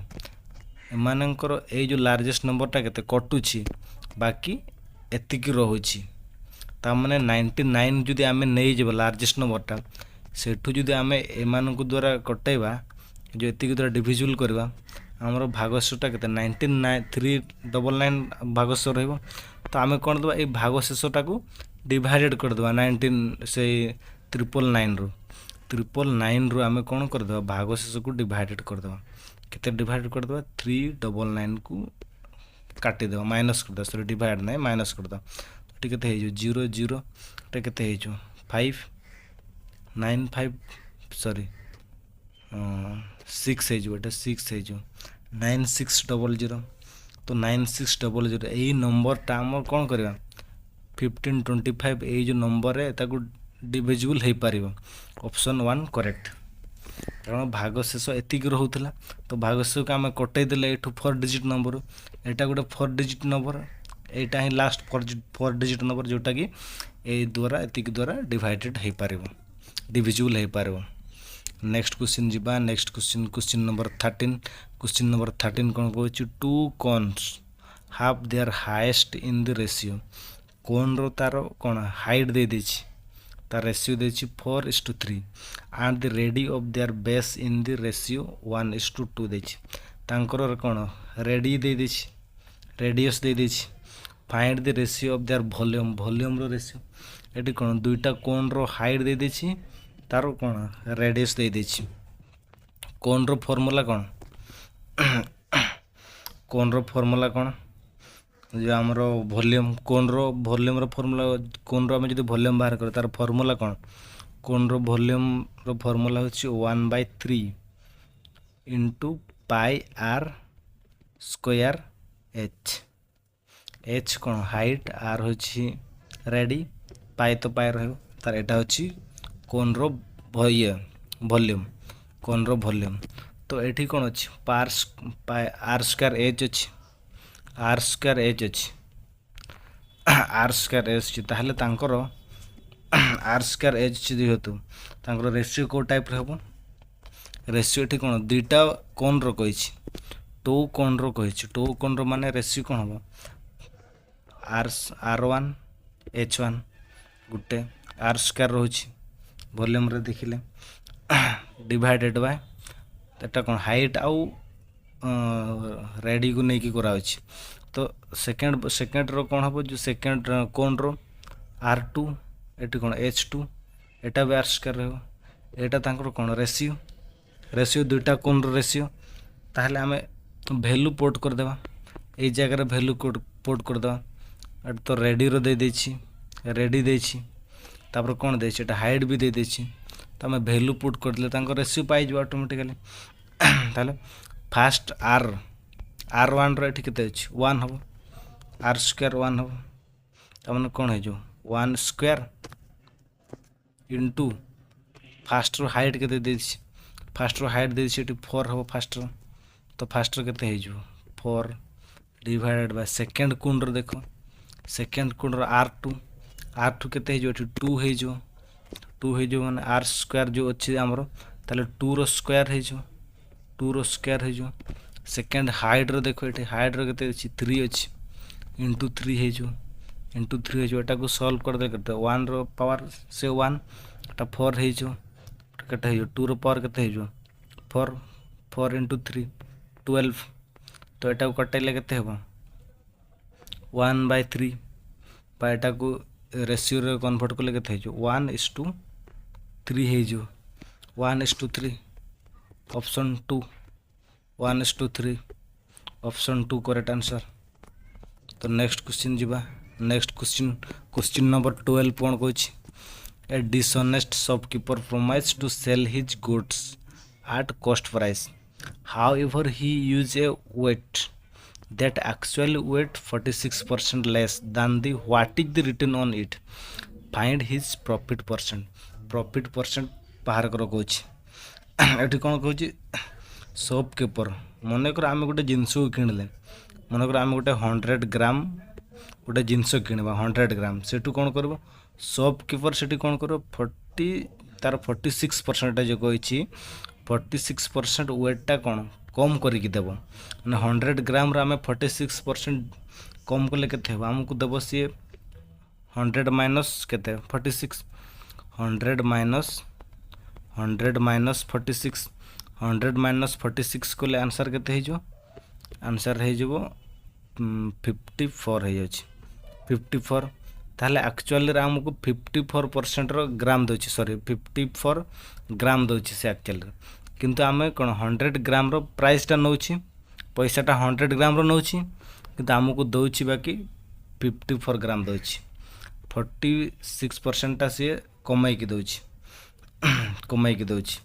एमानकर ए जो लार्जेस्ट नंबरटा केते कटुछि बाकी एतिक रहुछि ता माने 99 जदि आमे नै जेबा लार्जेस्ट नंबरटा सेठु जदि आमे एमानकु द्वारा कटाइबा जो एतिक द्वारा डिविजिबल करबा हमरो भागशटा केते 399 भागश रहइबो तो आमे कोन दबा ए भागशेषटा को डिवाइडेड कर दबा 19 से 999 रो 999 रो आमे कोन कर दबा भागशेष को डिवाइडेड कर दबा केते डिवाइड कर दबा 399 को काटी दबा माइनस कर दबा सॉरी डिवाइड नै माइनस कर दबा तो केते हे जो 00 टे केते हे जो 595 सॉरी 6 है जो 6 है जो 9600 तो 9600 यही नंबर टा आम कौन करवा 1525 ये जो नंबर है ताको डिविजिबल हो पार ऑप्शन 1 करेक्ट कारण भागशेष एतिक रोला तो भागशेष को आम कटई देले एठू 4 डिजिट नंबर एटा गोटे 4 डिजिट नंबर एटा ही लास्ट 4 डिजिट नंबर जोटा कि ए द्वारा एतिक द्वारा डिवाइडेड हो पार डिविजिबल हो पार नेक्स्ट क्वेश्चन जीवा next question number 13 question number 13 कौन कहूँ टू कॉन्स हाफ देयर हाएस्ट इन द रेशियो कोन रो तार कौन हाइट दे देछि तार रेशियो देछि 4:3 and the radii of their base in the ratio 1:2 देछि तांकर कौन रेडी दे देछि रेडियस दे देछि find the ratio of their volume रो रेशियो एटी कौन दुईटा कोन रो हाइट दे देछि तार कौन रेडियस दे देछि कोन रो फॉर्मूला कौन कोन रो फॉर्मूला कौन जो आमर वॉल्यूम कोन रो फॉर्मूला कोन रो हम जदि वॉल्यूम बाहर कर तार फॉर्मूला कोन रो वॉल्यूम रो फॉर्मूला होछि 1/3 into pi r square h कौन हाइट आर होछि रेडी पाई तो पाई रहो तार एटा होछि कोन रो वॉल्यूम कोन रो वॉल्यूम तो एठी कौन अछि आर स्क्वायर एच अछि आर स्क्वायर एच अछि आर स्क्वायर एच अछि ताहले तांकर आर स्क्वायर एच अछि जेहेतु तांकर रेशियो को टाइप रे हबो रेशियो एठी कौन दुईटा कोन रो कहिछि टू कोन रो कहिछि टू कोन रो माने रेशियो कोन हबो R1 H1 Gute are square रोछि volume रे देखिले divided by Etah cone height आउ रेडी को नहीं करा अछि तो सेकंड रो कोन हबो जो सेकंड कोन रो R2 एटी कोन H2 एटा भी आर स्क्वायर रहबो एटा तांकर कोन रेशियो दुईटा कोन रो रेशियो ताहले हमें वैल्यू पोर्ट कर देबा ए जगह रे वैल्यू पोर्ट कर देबा तो रेडी रो दे देछि रेडी देछि तापर कोन देछि एटा हाइट भी दे देछि तो हमें वैल्यू पुट कर देले तांकर रेशियो पाई जो ऑटोमेटिकली ताले फास्ट R1 रो एठी केते अछि 1 हबो आर स्क्वायर 1 हबो तमने कोन हे जो 1 स्क्वायर इनटू फास्ट रो हाइट केते देछि फास्ट रो हाइट देछि एठी 4 हबो फास्ट रो तो फास्ट रो केते हे जो 4 डिवाइडेड बाय सेकंड कोन रो देखो सेकंड कोन रो R2 केते हे जो एठी 2 हे जो माने आर स्क्वायर जो अछि हमरो ताले 2 रो स्क्वायर हे जो सेकंड हाइट रो देखो एठी हाइट रो केते अछि 3 अछि इंटू 3 हे जो एटा को सॉल्व कर दे करते 1 रो पावर से 1 एटा 4 हे जो केते हे जो 2 रो पावर केते हे जो 4 इंटू 3 12 तो एटा को कटैले केते हेबो 1/3 एटा को रेशियो रे कन्वर्ट करले केते हे जो 1:3 हे जो 1:3 ऑप्शन 2 1:3 ऑप्शन 2 करेक्ट आंसर तो नेक्स्ट क्वेश्चन जीवा नेक्स्ट क्वेश्चन नंबर 12 कोन कहछि a dishonest shopkeeper promised to sell his goods at cost price however he used a weight that actually weighed 46% less than the what is the written on it find his profit percent बाहर कर कहछि एठी कोन कहछि shopkeeper मन कर आम गोटे जिनस किणले मन कर आम गोटे 100 ग्राम गोटे जिनस किणवा 100 ग्राम सेठू कौन कर शॉपकीपर से कौन कर 40 तार 46% जो कही 46% वेटा कौन कम करके देव मैंने 100 ग्राम आम 46% कम कले के आमको देव सी 100 माइनस के 46 100 माइनस 46 100 माइनस 46 कले आंसर के आंसर हो 54 है 54 ताहले एक्चुअली आमको 54% रो ग्राम दोछि सॉरी 54 ग्राम दोछि से एक्चुअली किंतु आमे कोन 100 ग्राम रो प्राइस टा नौछि पैसाटा 100 ग्राम रो नौछि किंतु आमको दोछि बाकी 54 ग्राम दोछि 46% टा से कमाई के दोछि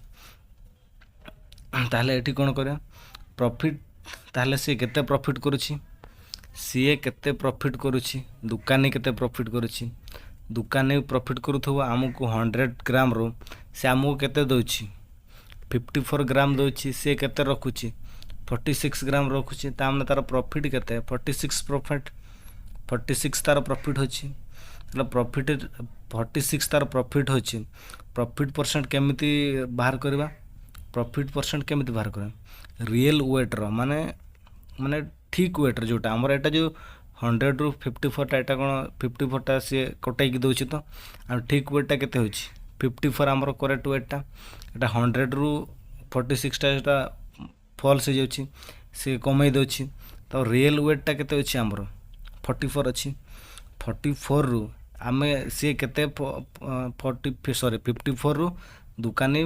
ताहले एठी कोन करे प्रॉफिट ताहले से केते प्रॉफिट करूछि सीए केते प्रॉफिट करूछि दुकानी केते प्रॉफिट करूछि दुकानी प्रॉफिट करूथबो हमको 100 ग्राम रो से हमको केते दोछि 54 ग्राम दोछि से केते रखुछि 46 ग्राम रखुछि तामने तार प्रॉफिट केते 46 तार प्रॉफिट होछि मतलब प्रॉफिट 46 तार प्रॉफिट होछि प्रॉफिट परसेंट केमिति बाहर करबा प्रॉफिट परसेंट केମିତି बाहर करें रियल वेट्र माने माने ठीक वेट्र जोटा आमर एटा जो 100 ରୁ 54टा एटा कौन 54टा सी कटाई दूसरी तो आ ठीक वेटा केते होची 54 आमर करेक्ट वेटा एटा 100 ରୁ 46टा एटा फॉल्स हो जाउची से कमाई दोची तो रियल वेटा केते होची आमर 44 अच्छी 44 रु आमे सी केते 54 रु दुकानी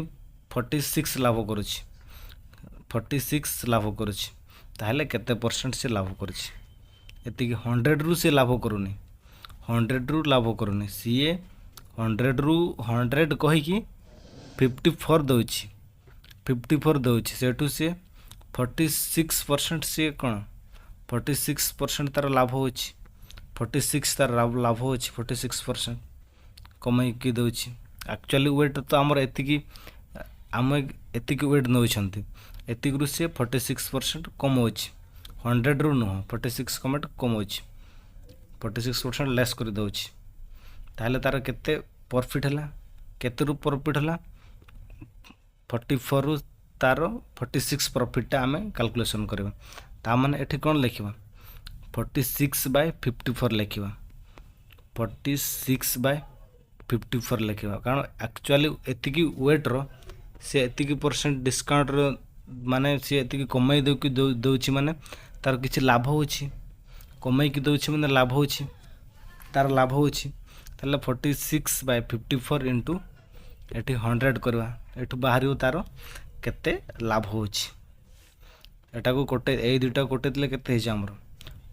46 लाभ करुची 46 लाभ करुची ताहले केते परसेंट से लाभ करुची एति 100 रु से लाभ करूनी 100 रु लाभ करूनी सीए 100 रु 100 कही कि 54 दउची 54 दउची सेठू से 46% से कौन 46% तार लाभ होची 46 तार लाभ होची 46% कमाई की दउची एक्चुअली वेट तो आमर एतिकी आम एतिकी वेट नौछंती एतिक रु से 46% कमौची 100 रु नुह 46 कमेंट कमौची 46% लेस कर दउची ताहले तार केते प्रॉफिट हला केते रु प्रॉफिट हला 44 रु तार 46 प्रॉफिट आमे कैलकुलेशन करबा ता माने एठी कोन लिखिबा 46/54 लिखिबा 46/54 लिखिबा कारण एक्चुअली एतिकी वेट रो से एतिकी परसेंट डिस्काउंट रो माने से एतिकी कमाई दउची माने तार किछि लाभ होछि कमाई की दउछि माने लाभ होछि तार लाभ होछि ताले 46/54 इनटू एठी 100 करबा एठु बाहरियो तार केते लाभ होछि एटा को कोटे ए दुटा कोटे दिले केते हे हमर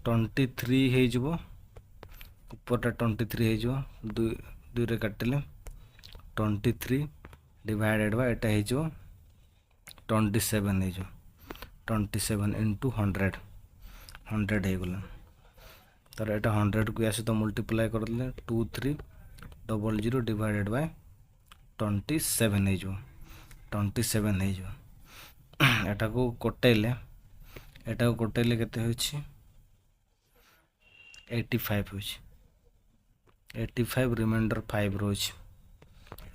23 हे जबो ऊपरटा 23 हे जबो दु रे काटले 23 डिवाइडेड बाय एटा हे जबो 27 हे जबो 27 इनटू 100 हे गला तर एटा 100 को आसे तो मल्टीप्लाई कर दिले 2300 डिवाइडेड बाय 27 हे जबो 27 हे जबो एटा को कोटेले केते होछि 85 होछि 85 रिमाइंडर 5 रोछि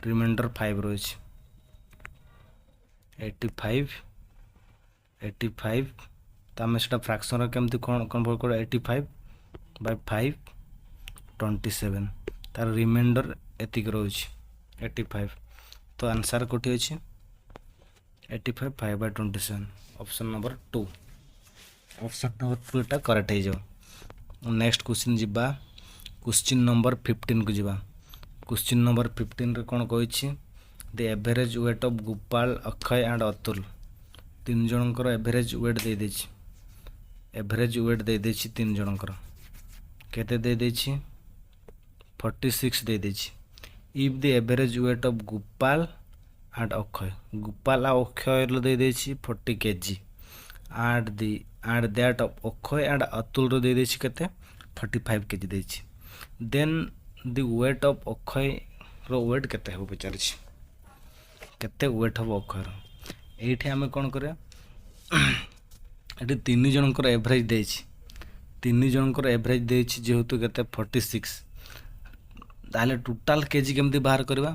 रिमाइंडर 5 रोछि 85 तमे सेटा फ्रैक्शन रे केमति कन्वर्ट कर 85/5 27 तार रिमाइंडर एतिक रोछि 85 तो आंसर कोठी अछि 85 5/27 ऑप्शन नंबर 2 ऑप्शन नंबर 2 टा करेक्ट हे जाओ नेक्स्ट क्वेश्चन जिबा क्वेश्चन नंबर 15 को जिबा क्वेश्चन नंबर 15 रे कोन कहै छी the average weight of Gopal Akshay and Atul तीन जनकर एवरेज वेट दे दै छी एवरेज वेट दे दै छी तीन जनकर केते दे दै छी 46 दे दै छी if the average weight of Gopal and Akshay Gopal और अक्षय रो दे दै छी 40 kg and that of Akshay and Atul रो दे दै छी केते 45 kg दे छी then the weight of Akshay रो वेट केते हो विचार छी केते वेट हो अक्षय रो एठी हमें कोन करे एठी तीन जनकर एवरेज दे छी तीन जनकर एवरेज दे छी जेहेतु केते 46 ताले टोटल केजी केमती बाहर करबा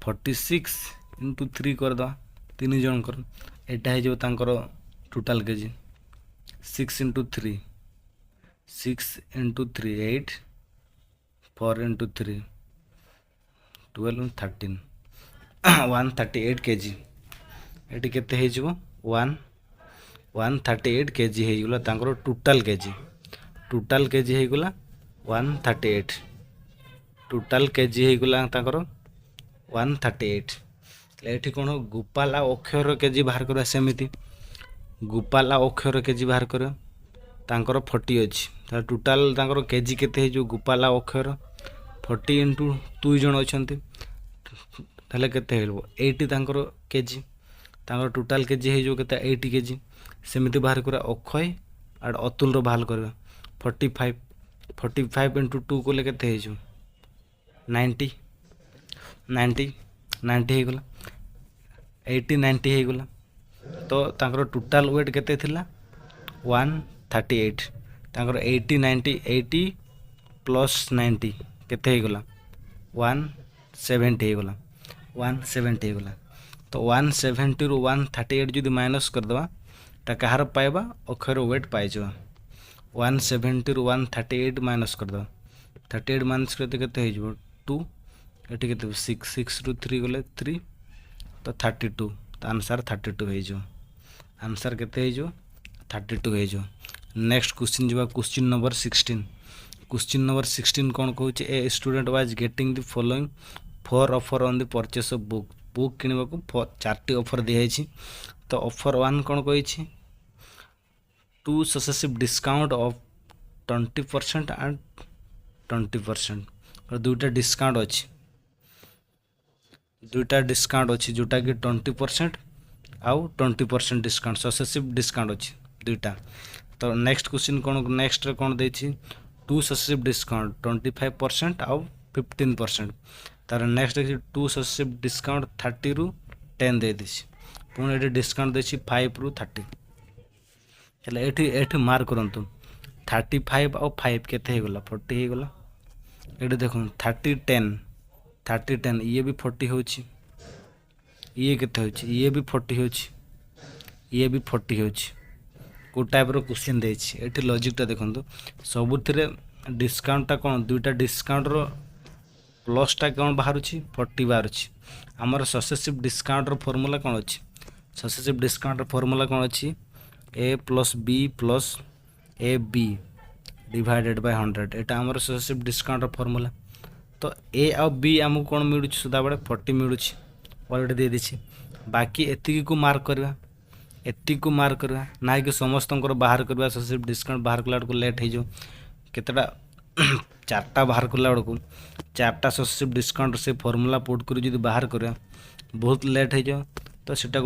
46 into 3 कर दो तीन जनकर एटा हे जो तांकर total KG 6 into 3 8 4 into 3 12 13 138 kg eighty केते हे जो 138 kg हे गला तांकर टोटल केजी हे गला 138 टोटल केजी हे गला तांकर 138 एठी कोन गोपाल आ अक्षर केजी बाहर करबा सेमिति गोपाल आ अक्षर केजी बाहर कर तांकर 40 अछि त टोटल तांकर केजी केते हे जो गोपाल आ अक्षर 40 into 2 जण अछंती ताले केते हेलबो 80 तांकर केजी तांकर टोटल केजी हे जो केते 80 केजी सेमिति बाहर कर अक्षय और अतुल रो बाहर करबा 45 into 2 को ले केते हे जो 90 हे गला 80 90 हे गला तो तांकर टोटल वेट केते थिला 138 तांकर 80 90 80 प्लस 90 केते हे गला 170 हे गला 170 हे गला तो 170 रु 138 जदि माइनस करदेवा टा कहार पाइबा अक्षर वेट पाइजा 170 रु 138 माइनस करदेवा 38 माइनस करते केते हो 2 एटी केते 6 रु 3 गले 3 तो 32 तो आंसर 32 हो आंसर केते हो 32 हो। नेक्स्ट क्वेश्चन जवा क्वेश्चन नंबर 16 क्वेश्चन नंबर 16 कौन कहूँ a student was getting the following 4 offer on the purchase of book book किणवा को 4टी ऑफर दिखाई तो ऑफर 1 कौन कही 2 सक्सेसिव डिस्काउंट ऑफ 20% एंड 20% और दुईटा डिस्काउंट अच्छी जोटा कि 20% आउ 20% डिस्काउंट सक्सेसिव डिस्काउंट अच्छी दुईटा। तो नेक्स्ट क्वेश्चन कौन नेक्स्ट कौन देछि 2 सक्सेसिव डिस्काउंट 25% आउ 15%। तार नेक्स्ट देखिए 2 सक्सेसिव डिस्काउंट 30 रु 10 दे देछि पुणी ये डिस्काउंट देछि 5 रु 30 हेले एठी मार्क करंतु 35 आउ 5 केते हे गला 40 हे गला एठी देखो 30 10 ये भी 40 होछि ये केते होछि ये भी 40 होछि ये भी 40 होछि को टाइप रो क्वेश्चन देछि एठी लॉजिक टा देखंतु सबुथिरे डिस्काउंट टा कोन दुईटा डिस्काउंट रो प्लस टा कौन बाहर 40 बाहर आमर सक्सेसिव डिस्काउंट फॉर्मूला कौन अच्छी सक्सेसिव डिस्काउंट फॉर्मूला कौन अच्छी a plus A B divided by 100 एटा आमर सक्सेसिव डिस्काउंट फॉर्मूला। तो ए आ बी आमको कौन मिलूँ सुधा बेले 40 मिलूँ अलरेडी दे देछि बाकी एतिकी को मार्क करवा एतिकी को मार्क करवा ना कि समस्त बाहर करवा सक्सेसिव डिस्काउंट बाहर कला को लेट हो केतेटा 4टा बाहर कला बेलू 4टा सक्सेसिव डिस्काउंट से फॉर्मूला पुट कर बाहर करवा बहुत लेट हो जाओ तो सेटा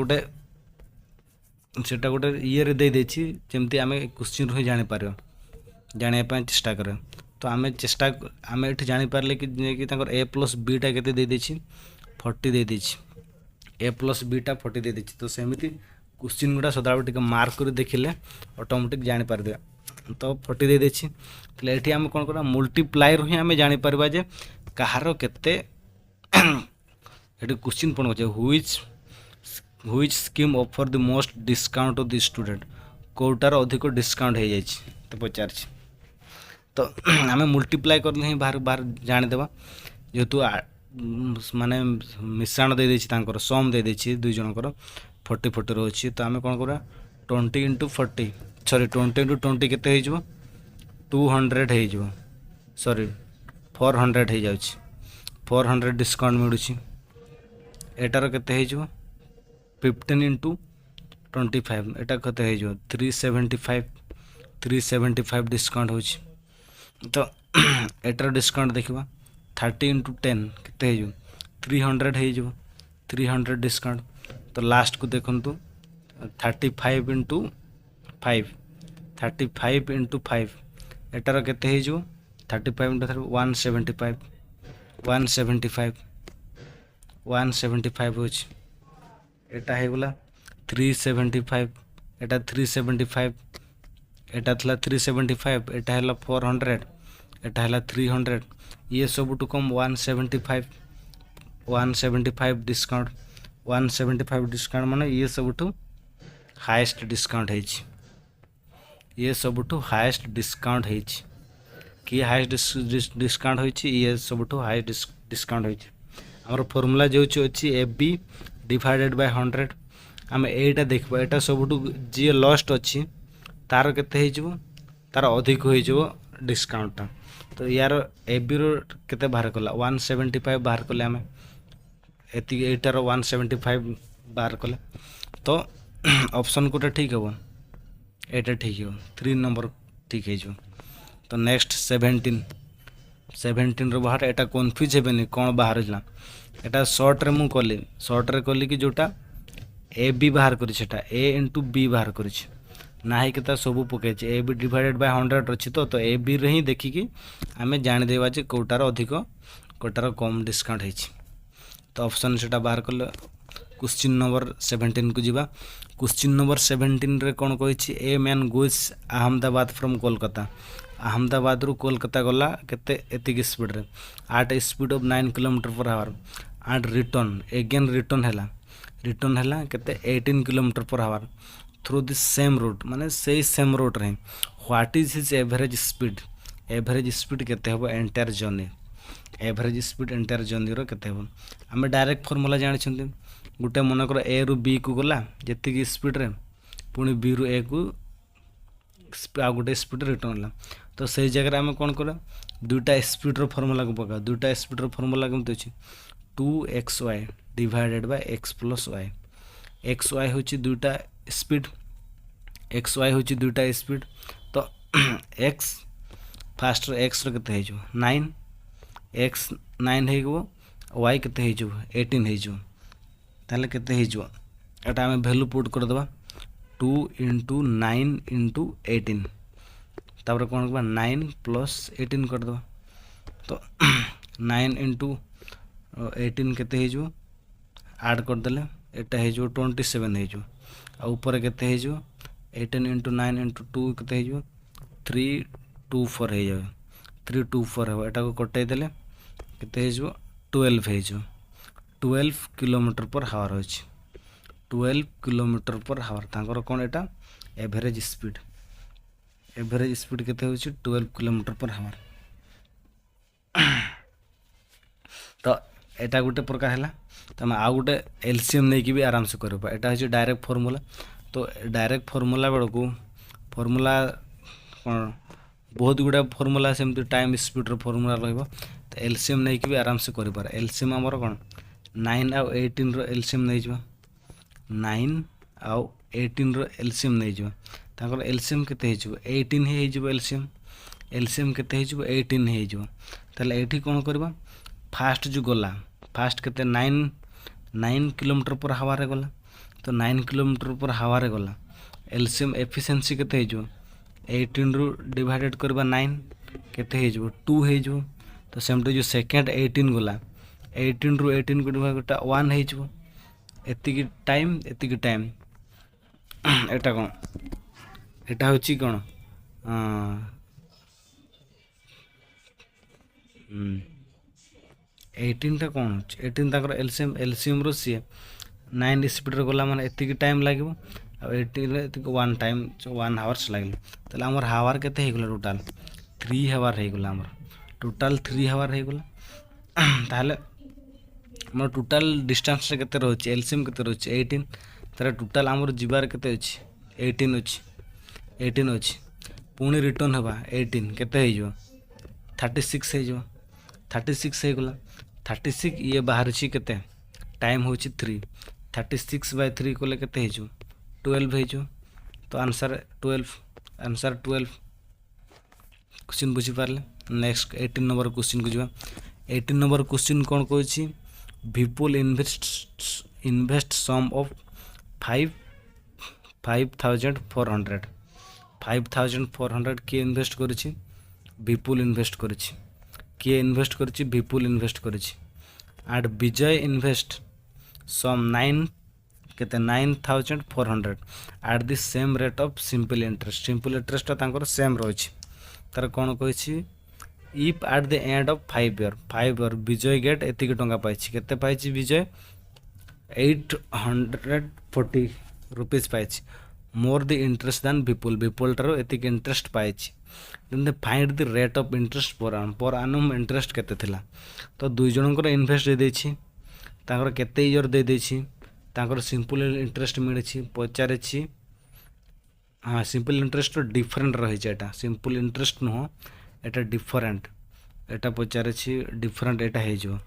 गोटे ये दे देछि जेमती आमे क्वेश्चन रही जानि पार जानिया चेष्टा कर तो आमे चेष्टा आमे एठी जानि पारले कि तांकर ए प्लस बी टा केते दे देछि 40 दे देछि ए प्लस बी टा 40 दे देछि। तो सेमिति क्वेश्चन गुडा सदाबे टिके मार्क कर देखिले ऑटोमेटिक जानि पार दे तो 40 दे देछि तले एठी हम कोन करा मल्टीप्लाई रो ही हमें जानि परबा जे कहारो केते एठी क्वेश्चन कोन होचे which scheme offer the most discount of the student कोटार अधिक डिस्काउंट हो जाइछि तो पचार तो हमें मल्टीप्लाई करले ही बाहर बाहर जानि देबा जेतु माने मिश्रण दे देछि तांकर सम दे देछि दुई जनकर 40 40 रहछि तो हमें कोन करा 20 * 40 सॉरी 20 * 20 केते हो जिवो 200 हो जिवो सॉरी 400 हो जाउछि 400 डिस्काउंट मिलुछि एटार केते हो जिवो 15 * 25 एटा केते हो जिवो 375 डिस्काउंट होछि। तो एटार डिस्काउंट देखिबा 30 * 10 केते हो जिवो 300 हो जिवो 300 डिस्काउंट। तो लास्ट को देखंतु 35 * 5 एटार केते हो जिवो 35 * 175 होछि एटा हे गला 375 एटा 375 एटा थला 375 एटा हला 400 एटा हला 300 ये सब टू कम 175 डिस्काउंट 175 डिस्काउंट माने ये सब टू हाईएस्ट डिस्काउंट है ये सब टू हाईएस्ट डिस्काउंट है कि हाईएस्ट डिस्काउंट होइछि ये सब टू हाईएस्ट डिस्काउंट होइछि। हमर फार्मूला जो अछि ए बी डिवाइडेड बाय 100 आम एटा देखबा एटा सब टू जे लास्ट अछि तार केते हे जिवो तार अधिक हो जिवो डिस्काउंट तो यार ए बी रो केते बाहर कला 175 बाहर कले आम एति एटार 175 बाहर कले तो ऑप्शन कोटा ठीक हो एटा ठीक हो 3 नंबर ठीक है जो। तो नेक्स्ट 17 रो बाहर एटा कन्फ्यूज हेबेनी कोन बाहर जला एटा शॉर्ट रे मु कली कि जोटा ए बी बाहर करी सेटा ए इंटू बी बाहर करी ना ही केता सब पके ए बी डिवाइडेड बाय 100 अच्छी तो ए बी रे ही देखी कि आमे जान देबा जे कोटार अधिक कोटार कम डिस्काउंट है। तो ऑप्शन सेटा बाहर कले क्वेश्चन नंबर 17 को जीवा क्वेश्चन नंबर 17 रे कोन कहिछि a man goes Ahmedabad from Kolkata Ahmedabad रु कोलकाता गला केते एतिक स्पीड रे at speed of 9 km/h and return again return हैला रिटर्न है केते 18 kilometre per hour through this same route माने से सेम रूट रे what is his average speed केते हो entire journey average speed entire journey रो केते हो आमे डायरेक्ट फार्मूला जानि छथि गुटे मन कर ए रु बी को गला जति स्पीड रे पुणी बी रु ए को आ गोटे स्पीड रिटर्न है तो से जगह आम कौन कर दुईटा स्पीड रो फार्मूला को पका दुईटा स्पीड रो फार्मूला केमती अच्छी 2xy divided by x plus y xy हूँ दुईटा स्पीड xy हूँ दुईटा स्पीड तो x फास्ट x रे 9 x 9 हो y के 18 हो ताले केते हो एटा आम वैल्यू पुट कर दबा 2 इंटू 9 इंटू 18 तापर कौन करवा 9 प्लस 18 कर दो तो 9 इंटू 18 केते हो ऐड कर देले एटा हो 27 हो ऊपर केते हो 18 इंटू 9 इंटू 2 केते हो 324 हो जाए 324 हो एटा को कटै देले केते हो 12 हो 12 किलोमीटर पर हावर होछि 12 किलोमीटर पर हावर तांकर कौन एटा एवरेज स्पीड केते होछि 12 किलोमीटर पर हावर तो एटा गोटे प्रकार हैला तो आ गोटे एलसीएम नहीं कि भी आराम से करबा एटा होछि डायरेक्ट फार्मूला तो डायरेक्ट फार्मूला बेलको फार्मूला कौन बहुत गुड़ा फार्मूला सेमती टाइम स्पीड रो फार्मूला रहइबो तो एलसीएम नहीं कि भी आराम से करि पार एलसीएम हमर कौन 9 आ 18 रो एलसीएम नहीं जबा 9 आउ 18 रो एलसीएम नहीं जबा ताकर एलसीएम केते हे जबो 18 हे जबो एलसीएम केते हे जबो 18 हे जबो ताले एठी कोन करबा फास्ट जो गला फास्ट केते 9 किलोमीटर पर हावर रे गला तो 9 किलोमीटर पर हावर रे गला एलसीएम एफिशिएंसी केते हे जबो 18 रो डिवाइडेड करबा 9 केते हे जबो 2 हे जबो तो सेमटे जो सेकंड 18 गला 18 रो 18 को डिवाइड 1 हे जबो एतिकी टाइम एटा कौन एटा होची कौन 18 टा कौन 18 ताकर एलसीएम रो सी 9 स्पीड रो गला माने एतिकी टाइम लागबो आ 18 रे एतिकी 1 टाइम 1 आवर्स लागले तले हमर हावर केते हे गला टोटल 3 हावर हे गला हमर टोटल 3 हावर हे गला ताले मोर टोटल डिस्टेंस रे केते रहउची एलसीएम केते रहउची 18 तारे टोटल हमर जिबार केते अछि 18 अछि पुणी रिटर्न हेबा 18 केते हे जो 36 हे जो 36 हे गला 36 ये बाहर छी केते टाइम होची 3 36 बाय 3 कोले केते हे जो 12 हे जो तो आंसर 12 क्वेश्चन बुझी पारले नेक्स्ट 18 नंबर क्वेश्चन को जिबा 18 number question cone कहछि people invest sum of 5400 किए इन्वेस्ट करिछि विपुल इन्वेस्ट करिछि किए इन्वेस्ट करिछि विपुल इन्वेस्ट करिछि एंड विजय इन्वेस्ट सम 9 केते 9400 at the same rate of simple interest तांकर सेम रहिछि तार कोन कहिछि if at the end of 5 year Vijay get एतिक टंका पाइछि केते पाइछि विजय 840 रुपीस पाइछि more the interest than Vipul टारो एतिक इंटरेस्ट पाइछि then find the rate of interest per annum interest केते थिला तो दुई जनकर इन्वेस्ट दे दैछि तांकर केते ईयर दे दैछि तांकर सिंपल इंटरेस्ट मिलछि पचारे छी हाँ सिंपल इंटरेस्ट डिफरेंट रही एटा सिंपल इंटरेस्ट नुह एटा डिफरेंट एटा पचारे छी डिफरेंट एटा हे जो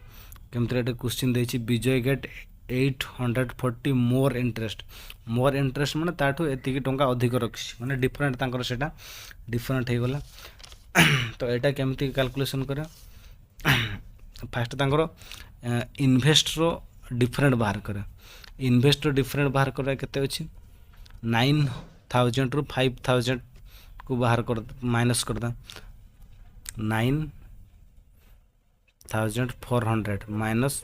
केमते एटा क्वेश्चन देछि विजय गेट 840 मोर इंटरेस्ट माने ताठो एतिकी टंका अधिक रखछि माने डिफरेंट तांकर सेटा डिफरेंट हे गला तो एटा केमते कैलकुलेशन करे फास्ट तांकर इन्वेस्ट रो डिफरेंट बाहर करे इन्वेस्ट रो डिफरेंट बाहर करे केते अछि 9000 रु 5000 को बाहर कर माइनस कर दा 9400 माइनस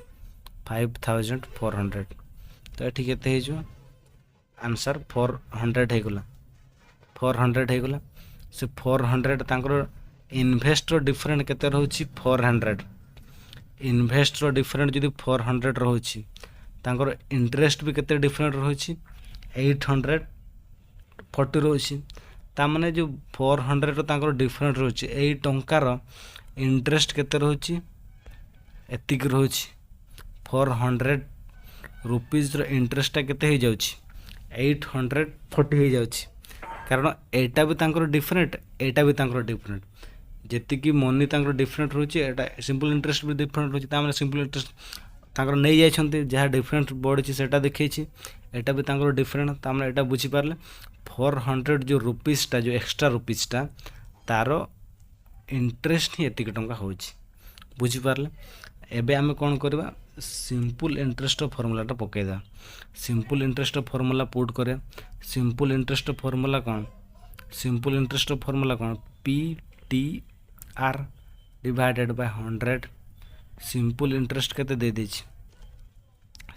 5400 तो ये केते हे जो आंसर 400 हे गला 400 हे गला से 400 तांकर इन्वेस्ट रो डिफरेंट केते रहउची 400 इन्वेस्ट रो डिफरेंट जदी 400 रहउची तांकर इंटरेस्ट भी केते डिफरेंट रही 840 रही ताने जो 400 तांकर डिफरेंट रही यही टंकार इंटरेस्ट केते रही एतिक रही 400 रुपीज इंटरेस्टा केते हो जाउछि 840 हो जाउछि कारण एटा भी तांकर डिफरेंट एटा भी तांकर डिफरेंट जेतिकी मनी तांकर डिफरेंट रही एटा सिंपल इंटरेस्ट भी डिफरेंट रही ताମାନେ सिंपल इंटरेस्ट तांकर नहीं जाइछन्ते जहाँ डिफरेंट बढ़ी सेटा देखिए एटा भी तांकर डिफरेंट ताମାନେ एटा बुझी पारले 400 जो रुपीसटा जो एक्स्ट्रा रुपीसटा तार इंटरेस्ट ही एतिक टंका होछि बुझी पारले एबे आमे कोन करबा सिंपल इंटरेस्ट फॉर्मूलाटा पकेदा सिंपल इंटरेस्ट फॉर्मूला पुट करे सिंपल इंटरेस्ट फॉर्मूला कौन सिंपल इंटरेस्ट फॉर्मूला कौन P T R divided by 100 simple interest केते दे देछि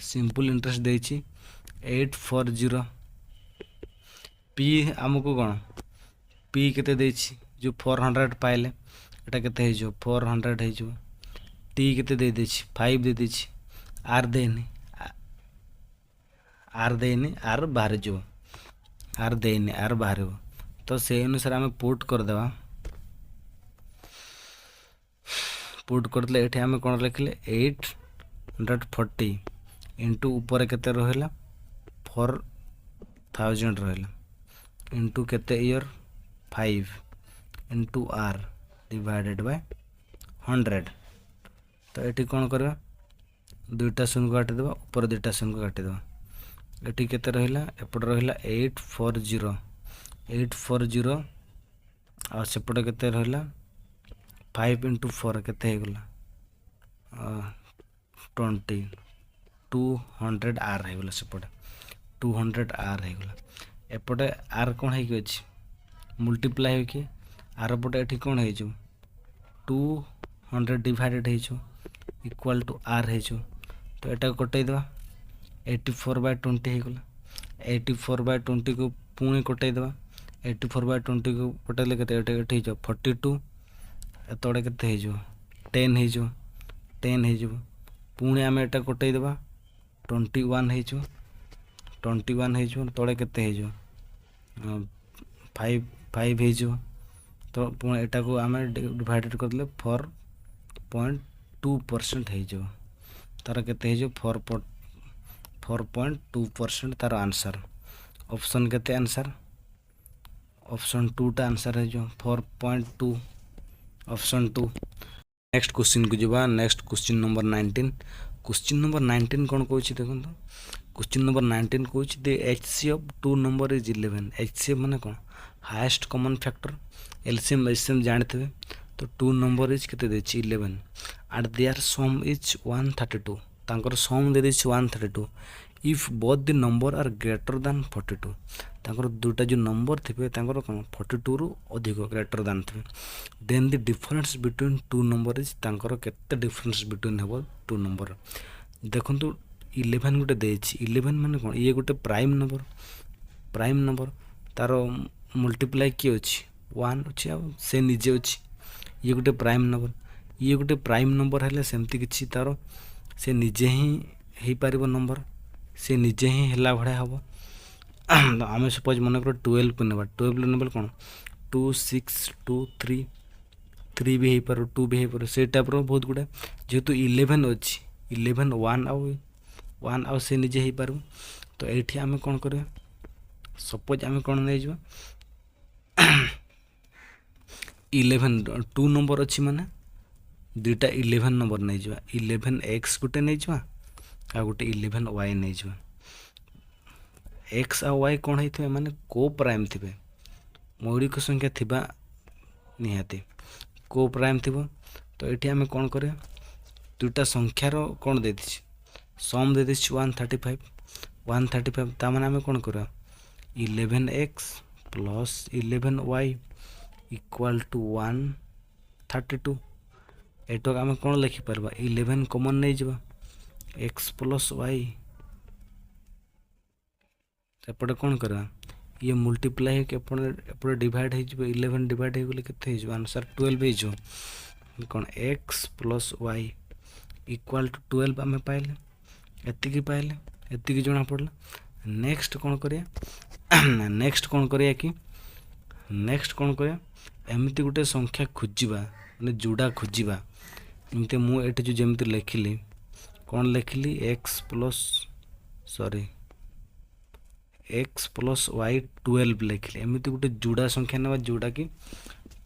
सिंपल इंटरेस्ट देछि 840 पी हमको कौन पी केते देछि जो 400 पाइले एटा केते हे जो 400 हे जो टी केते दे देछि 5 दे देछि आर देनी आर बाहर जो आर देनी आर बाहर तो से अनुसार आम पुट करदेवा पुट करदे ये आम कौन लिखले 840 इंटू ऊपर केते रहिला 4000 रहिला इंटू केते year 5 into R divided by 100 तो ये कौन करवा दुईटा शून्य को काटिदेवा ऊपर दुईटा शून्य को काटिदेवा ये केते रहिला एपट रहिला 840 आ सेपटे केते रहिला 5 इंटू 4 केते हे गला 20 200 आर हे गला सेपटे 200 आर हे गला एपटे आर कोन हे कि अछि मल्टीप्लाई हो कि आर पटे एठी कोन हे जो 200 डिवाइडेड हे जो इक्वल टू आर हे जो तो एटा कटै देबा 84/20 हो गला 84/20 को पुणी कटै देबा 84/20 को कटैले केते एठी जो 42 एतोड़े केते हे जो 10 हे जो 10 हे जो पुणी आमे एटा कटै देबा 21 हे जो 21 हे जो तोड़े केते हे जो 5 हे जो तो पुणी एटा को आमे डिवाइडेड करले 4.2% हे जो तार केते हे जो 4.2% तार आंसर ऑप्शन केते आंसर ऑप्शन 2 टा आंसर है जो 4.2 ऑप्शन 2 नेक्स्ट क्वेश्चन को जबा next question number 19 question number 19 कोन कहछि देखन तो क्वेश्चन नंबर 19 कहछि the HCF of two number is 11 HCF माने कोन highest common factor LCM LCM जानते तो टू नंबर इज केते देछि 11 एंड देयर सम इज 132 तांकर सम दे देछि 132 if both the number are greater than 42 तांकर दुटा जो नंबर थिबे तांकर कोन 42 रु अधिक ग्रेटर देन थिबे then the difference between two number is तांकर केते डिफरेंस बिटवीन हेबो टू नंबर देखंतु 11 गुटे देछि 11 माने कोन ये गुटे प्राइम नंबर तार मल्टीप्लाई की अछि 1 अछि आ से निजे अछि ये गुटे प्राइम नंबर हेले सेमति किछि तार से निजे ही हेई पारिबो नंबर से निजे ही हेला भड़े हम आम सपोज मन कर 12 को नेबा 12 नेबल कोन 2 6 2 3 3 भी हे पारो 2 भी हे पारो से टाइप रो बहुत गुडा जेतु 11 अछि 11 1 आउ से निजे हे पारो तो एठी आमे कोन करे सपोज आमे कोन नै जो 11 2 नंबर अछि माने दुटा 11 नंबर नै जो 11x गुटे नै जो आ गुटे 11y नै जो x आ y कोन है थे माने को प्राइम थिबे मौलिक संख्या थिबा निहाती को प्राइम थिबो तो एठी हमें कोन करे दुटा संख्या रो कोन दे दिछि सम दे दिछि 135 ता माने हमें कोन करा 11x plus 11y equal to 132 एटो हमें कोन लिखि परबा 11 कॉमन नै जबा x प्लस y एपटे कौन करा ये मल्टीप्लाई के एपटे डिवाइड हो 11 डिवाइड हो केते हो आंसर 12 हो कौन x plus y equal to 12 आम पाइले एतिकी पाइले एतिकी जଣା पड़ला। नेक्स्ट कौन करिया नेक्स्ट कौन करिया कि नेक्स्ट कौन करिया एमती गोटे संख्या खोजिबा माने जोड़ा खोजिबा। एमती मु एठी जो जेमती लिखिली कौन लिखिली x प्लस y 12 लिखिली। एमती गोटे जोड़ा संख्या नेबा जोड़ा कि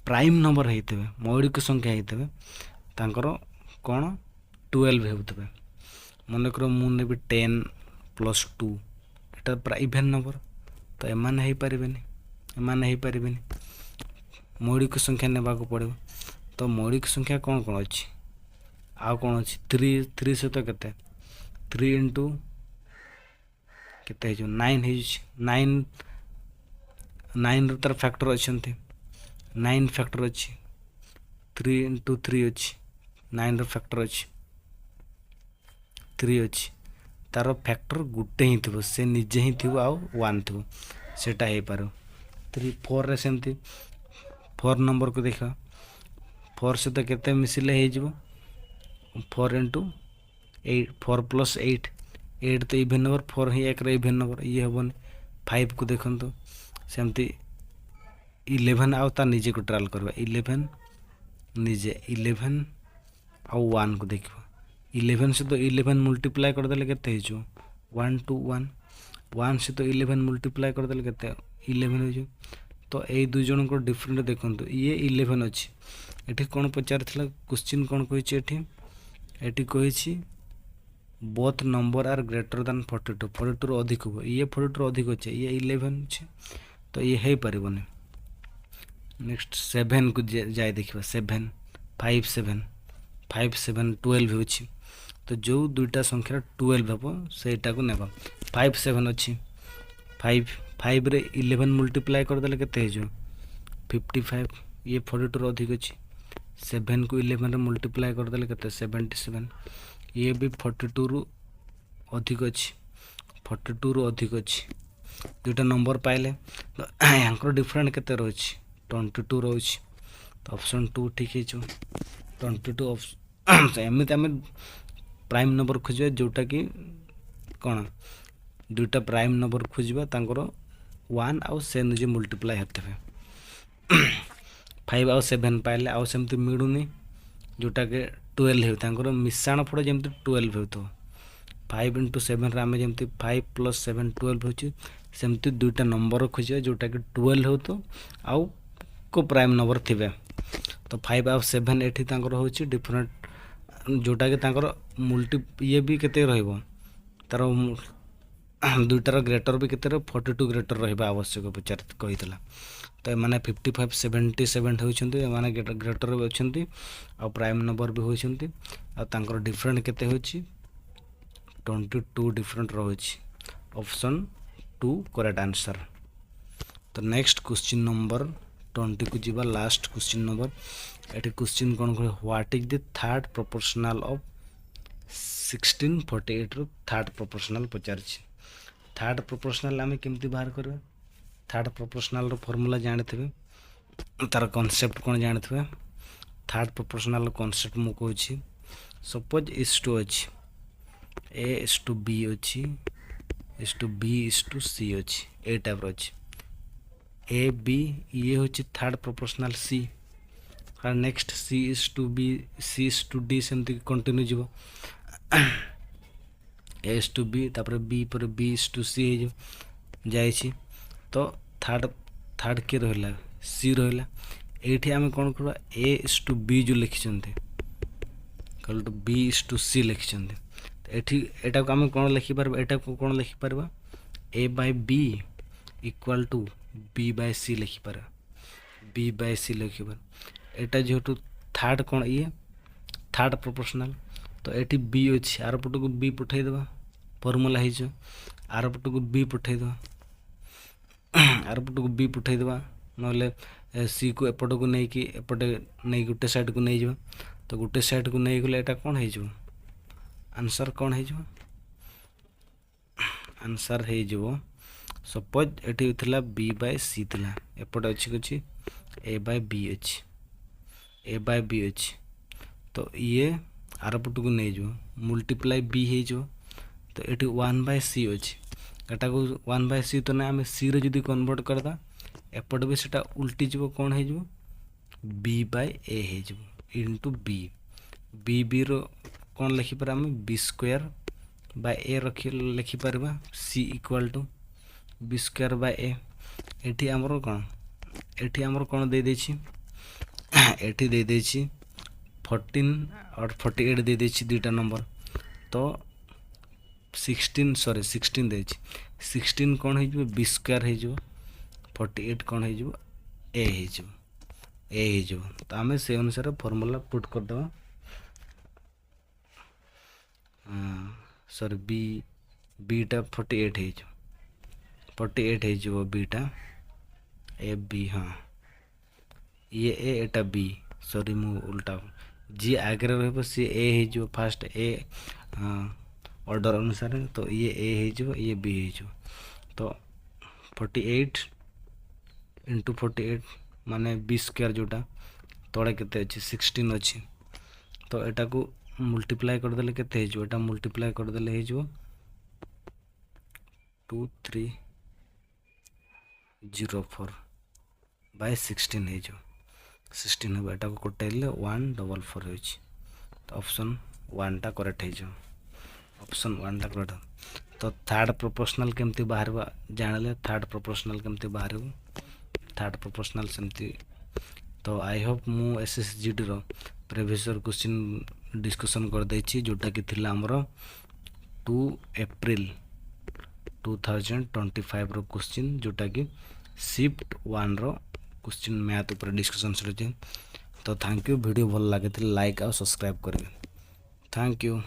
प्राइम नंबर होइतबे मौलिक संख्या होइतबे तांकर कौन 12 होउतबे। मन कर मु नेबी 10 प्लस 2 एटा इभेन नंबर तो एमाने हो पारे मौलिक संख्या नेबा को पड़े। तो मौलिक संख्या कौन कौन अच्छी आउ कौन अच्छी 3 सहित केते 3 इंटू केते 9 हो 9 तार फैक्टर अच्छा 9 फैक्टर अच्छी 3 इंटू 3 अच्छी 9 फैक्टर अच्छी 3 अच्छी तार फैक्टर गुटे ही थी से निजे ही थी आउ 1 थी सेटा हो पार 3 4 रे सेमती 4 नंबर को देखा 4 सहित केते मिसिले हो 4 इंटू 8 4 प्लस 8 तो इभेन नंबर 4 ही एक इभेन नंबर ये हेनी 5 को देखो तो सेमती 11 आउ ता निजे को ट्रायल करवा 11 निजे 11 आउ 1 को देखो 11 से तो 11 मल्टीप्लाई करदेले केते हो 1 2 1 1 से तो 11 मल्टीप्लाई करदेले केते 11 हो। तो ये दुई जन को डिफरेंट देखो ये 11 अच्छी एठी कौन पचार क्वेश्चन कौन कही एठी कही both numbers are greater than 42 42 अधिक हो ये 42 अधिक अच्छे ये 11 अच्छे तो ये हो पारबनी। नेक्स्ट 7 को जाए देखा 7 5 7 5 7 12 हो तो जो दुईटा संख्या 12 हम सेटा को नेबा 5 7 अच्छी 5 रे 11 मल्टीप्लाई करदेले केते हो 55 ये 42 अधिक अच्छी 7 को 11 रे मल्टीप्लाई करदेले केते 77 ये भी 42 रु अधिक अच्छी 42 रु अधिक अच्छी दुईटा नंबर पाइले तो यहाँ डिफरेंट केते रही 22 रही तो ऑप्शन 2 ठीक है 22 एमती आम प्राइम नंबर खोजा जोटा कि कौन दुईटा प्राइम नंबर खोजा तांकर 1 आउ से निजे मल्टीप्लाई होते 5 आउ 7 पाइले आउ सेमती मिलूनी जोटा कि 12 हो मिशाण फड़ जमी 12 हो 5 इंटू 7 आम जमी 5 प्लस 7 12 हो सेमती दुईटा नंबर खोजा जोटा कि 12 हो तो आउ को प्राइम नंबर थे तो 5 आउ 7 एठी हो डिफरेंट जोटा कि मल्टी ये भी केते रहिबो तार दुईटार ग्रेटर भी केते 42 ग्रेटर रहिबा आवश्यक पचार कहितला। तो माने 55 77 होइछन्ती माने ग्रेटर भी अछन्ती आ प्राइम नंबर भी होइछन्ती आ तांकर डिफरेंट केते होछि 22 डिफरेंट रहोछि ऑप्शन 2 करेक्ट आंसर। तो नेक्स्ट क्वेश्चन नंबर 20 को जीवा लास्ट क्वेश्चन नंबर एटी क्वेश्चन कौन कह what is the third proportional of 1648 रो थर्ड प्रोपोर्शनल पचार थर्ड प्रोपोर्शनल आम केमती बाहर करबा थर्ड प्रोपोर्शनल रो फॉर्मूला जानते तार कॉन्सेप्ट कौन जानते थर्ड प्रोपोर्शनल कॉन्सेप्ट मु कहूँ सपोज इस टू अच्छी ए इस टू बी अच्छी इस टू बी इस टू सी अच्छी ए टाइप अच्छी ए बी ये हूँ थर्ड प्रोपोर्शनल सी और next C is to B C is to D सेमती कंटिन्यू जीव ए इज टू बी तापर बी पर बी इज टू सी जाइए तो थर्ड के रहा सी रहा ये आम कौन कर ए इज टू बी जो लिखिं कल to B is to C लिखिं एटा को आम कौन लिखिपार एटा को कौन लिखिपार A by B equal to B by C लिखिपार बी बाय सी लिखिपार एटा जेहेतु थर्ड कौन ये थर्ड प्रोपोर्शनल तो ये बी अच्छी आर पट को बी पठेदेवा फर्मूला हो आर पट को बी पठेदेवा आर पट को बी पठेदेवा ना सी को एपट को लेकिन एपटे नहीं गोटे साइड को नहीं जा तो गोटे साइड को नहीं गले यहाँ कौन हो आंसर कौन हो आंसर हो सपोज ये थी बी बाय सी थी एपटे अच्छी ए बाय बी अच्छी ए बाय बी अच्छी तो ये आर पट को नहीं जा मल्टीप्लाई बी हो तो ये 1/c अच्छी एटा को 1/c तो ना आम सी रे जदि कन्वर्ट करदा एपट भी सेटा उल्टी जीव कौन हो b/a हो इंटू बी बी बी रो कौन लिखिपर आम b² रखी लिखिपर c इक्वाल टू b²/a एठी आमर कौन एठी आमर कौन दे देछि एठी दे देछि 14 और 48 दे देछि दुईटा नंबर तो 16 देछि 16 कौन हो b² हो 48 कौन हो a हो तो आम से अनुसार फॉर्मूला पुट करदे सॉरी बीटा 48 हो बीटा ए बी हाँ ये ए एटा बी सॉरी मु उल्टा जी आगे रही सी ए हो फास्ट ए ऑर्डर अनुसार तो ये ए हो ये बी हो तो 48 इंटू 48 माने b² जोटा तले केते अच्छी 16 अच्छी तो एटा को मल्टीप्लाई करदेले केते हो एटा मल्टीप्लाई करदेले हो 2304/16 हो 16 हो एटा को कटाइले 144 हो तो ऑप्शन 1 टा करेक्ट हो ऑप्शन 1 टा करेक्ट तो थर्ड प्रोपोर्शनल केमती बाहर जानले थर्ड प्रोपोर्शनल केमती बाहर थर्ड प्रोपोर्शनल सेमती तो आई होप मु एसएसजीडी रो प्रीवियस क्वेश्चन डिस्कशन कर देछि जोटा कि थिला हमरो 2 अप्रैल 2025 रो क्वेश्चन जोटा कि शिफ्ट 1 रो क्वेश्चन मैथ ऊपर डिस्कशन सर तो थैंक यू वीडियो भल लागे लाइक और सब्सक्राइब करेंगे थैंक यू।